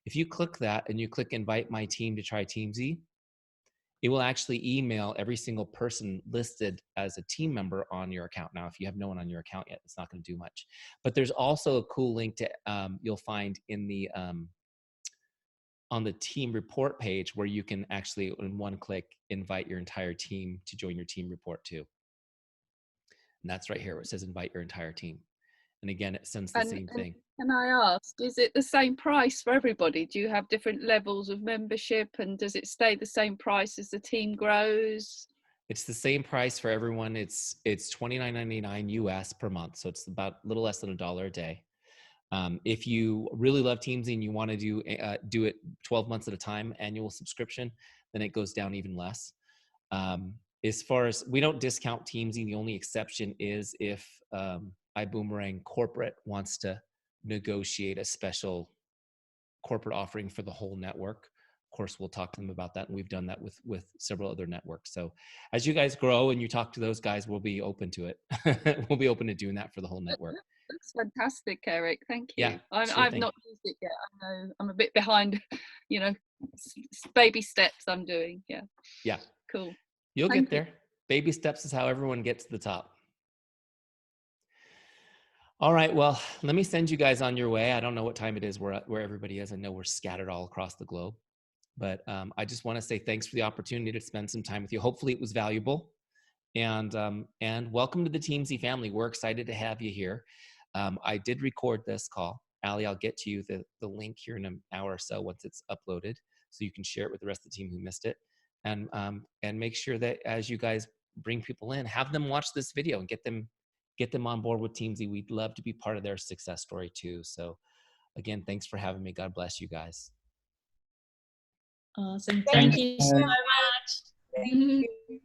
If you click that and you click invite my team to try Teamzy, it will actually email every single person listed as a team member on your account. Now, if you have no one on your account yet, it's not going to do much. But there's also a cool link to you'll find in the on the team report page, where you can actually, in one click, invite your entire team to join your team report too. And that's right here where it says invite your entire team. And again, it sends the same thing. Can I ask, is it the same price for everybody? Do you have different levels of membership, and does it stay the same price as the team grows? It's the same price for everyone. It's $29.99 US per month. So it's about a little less than $1 a day. If you really love Teamzy and you want to do it 12 months at a time, annual subscription, then it goes down even less. As far as, we don't discount Teamzy, the only exception is if iBuumerang corporate wants to negotiate a special corporate offering for the whole network. Of course, we'll talk to them about that, and we've done that with several other networks. So as you guys grow and you talk to those guys, we'll be open to it. We'll be open to doing that for the whole network. That's fantastic, Eric. Thank you. Yeah, I've not used it yet. I know I'm a bit behind, you know, baby steps I'm doing. Yeah. Cool. You'll get there. Baby steps is how everyone gets to the top. All right, well, let me send you guys on your way. I don't know what time it is where everybody is. I know we're scattered all across the globe, but I just want to say thanks for the opportunity to spend some time with you. Hopefully it was valuable, and welcome to the Teamzy family. We're excited to have you here. I did record this call. Allie, I'll get to you the link here in an hour or so once it's uploaded, so you can share it with the rest of the team who missed it. And make sure that as you guys bring people in, have them watch this video and get them get them on board with Teamzy. We'd love to be part of their success story too. So again, thanks for having me. God bless you guys. Awesome. Thank Thank you so much. Thank you.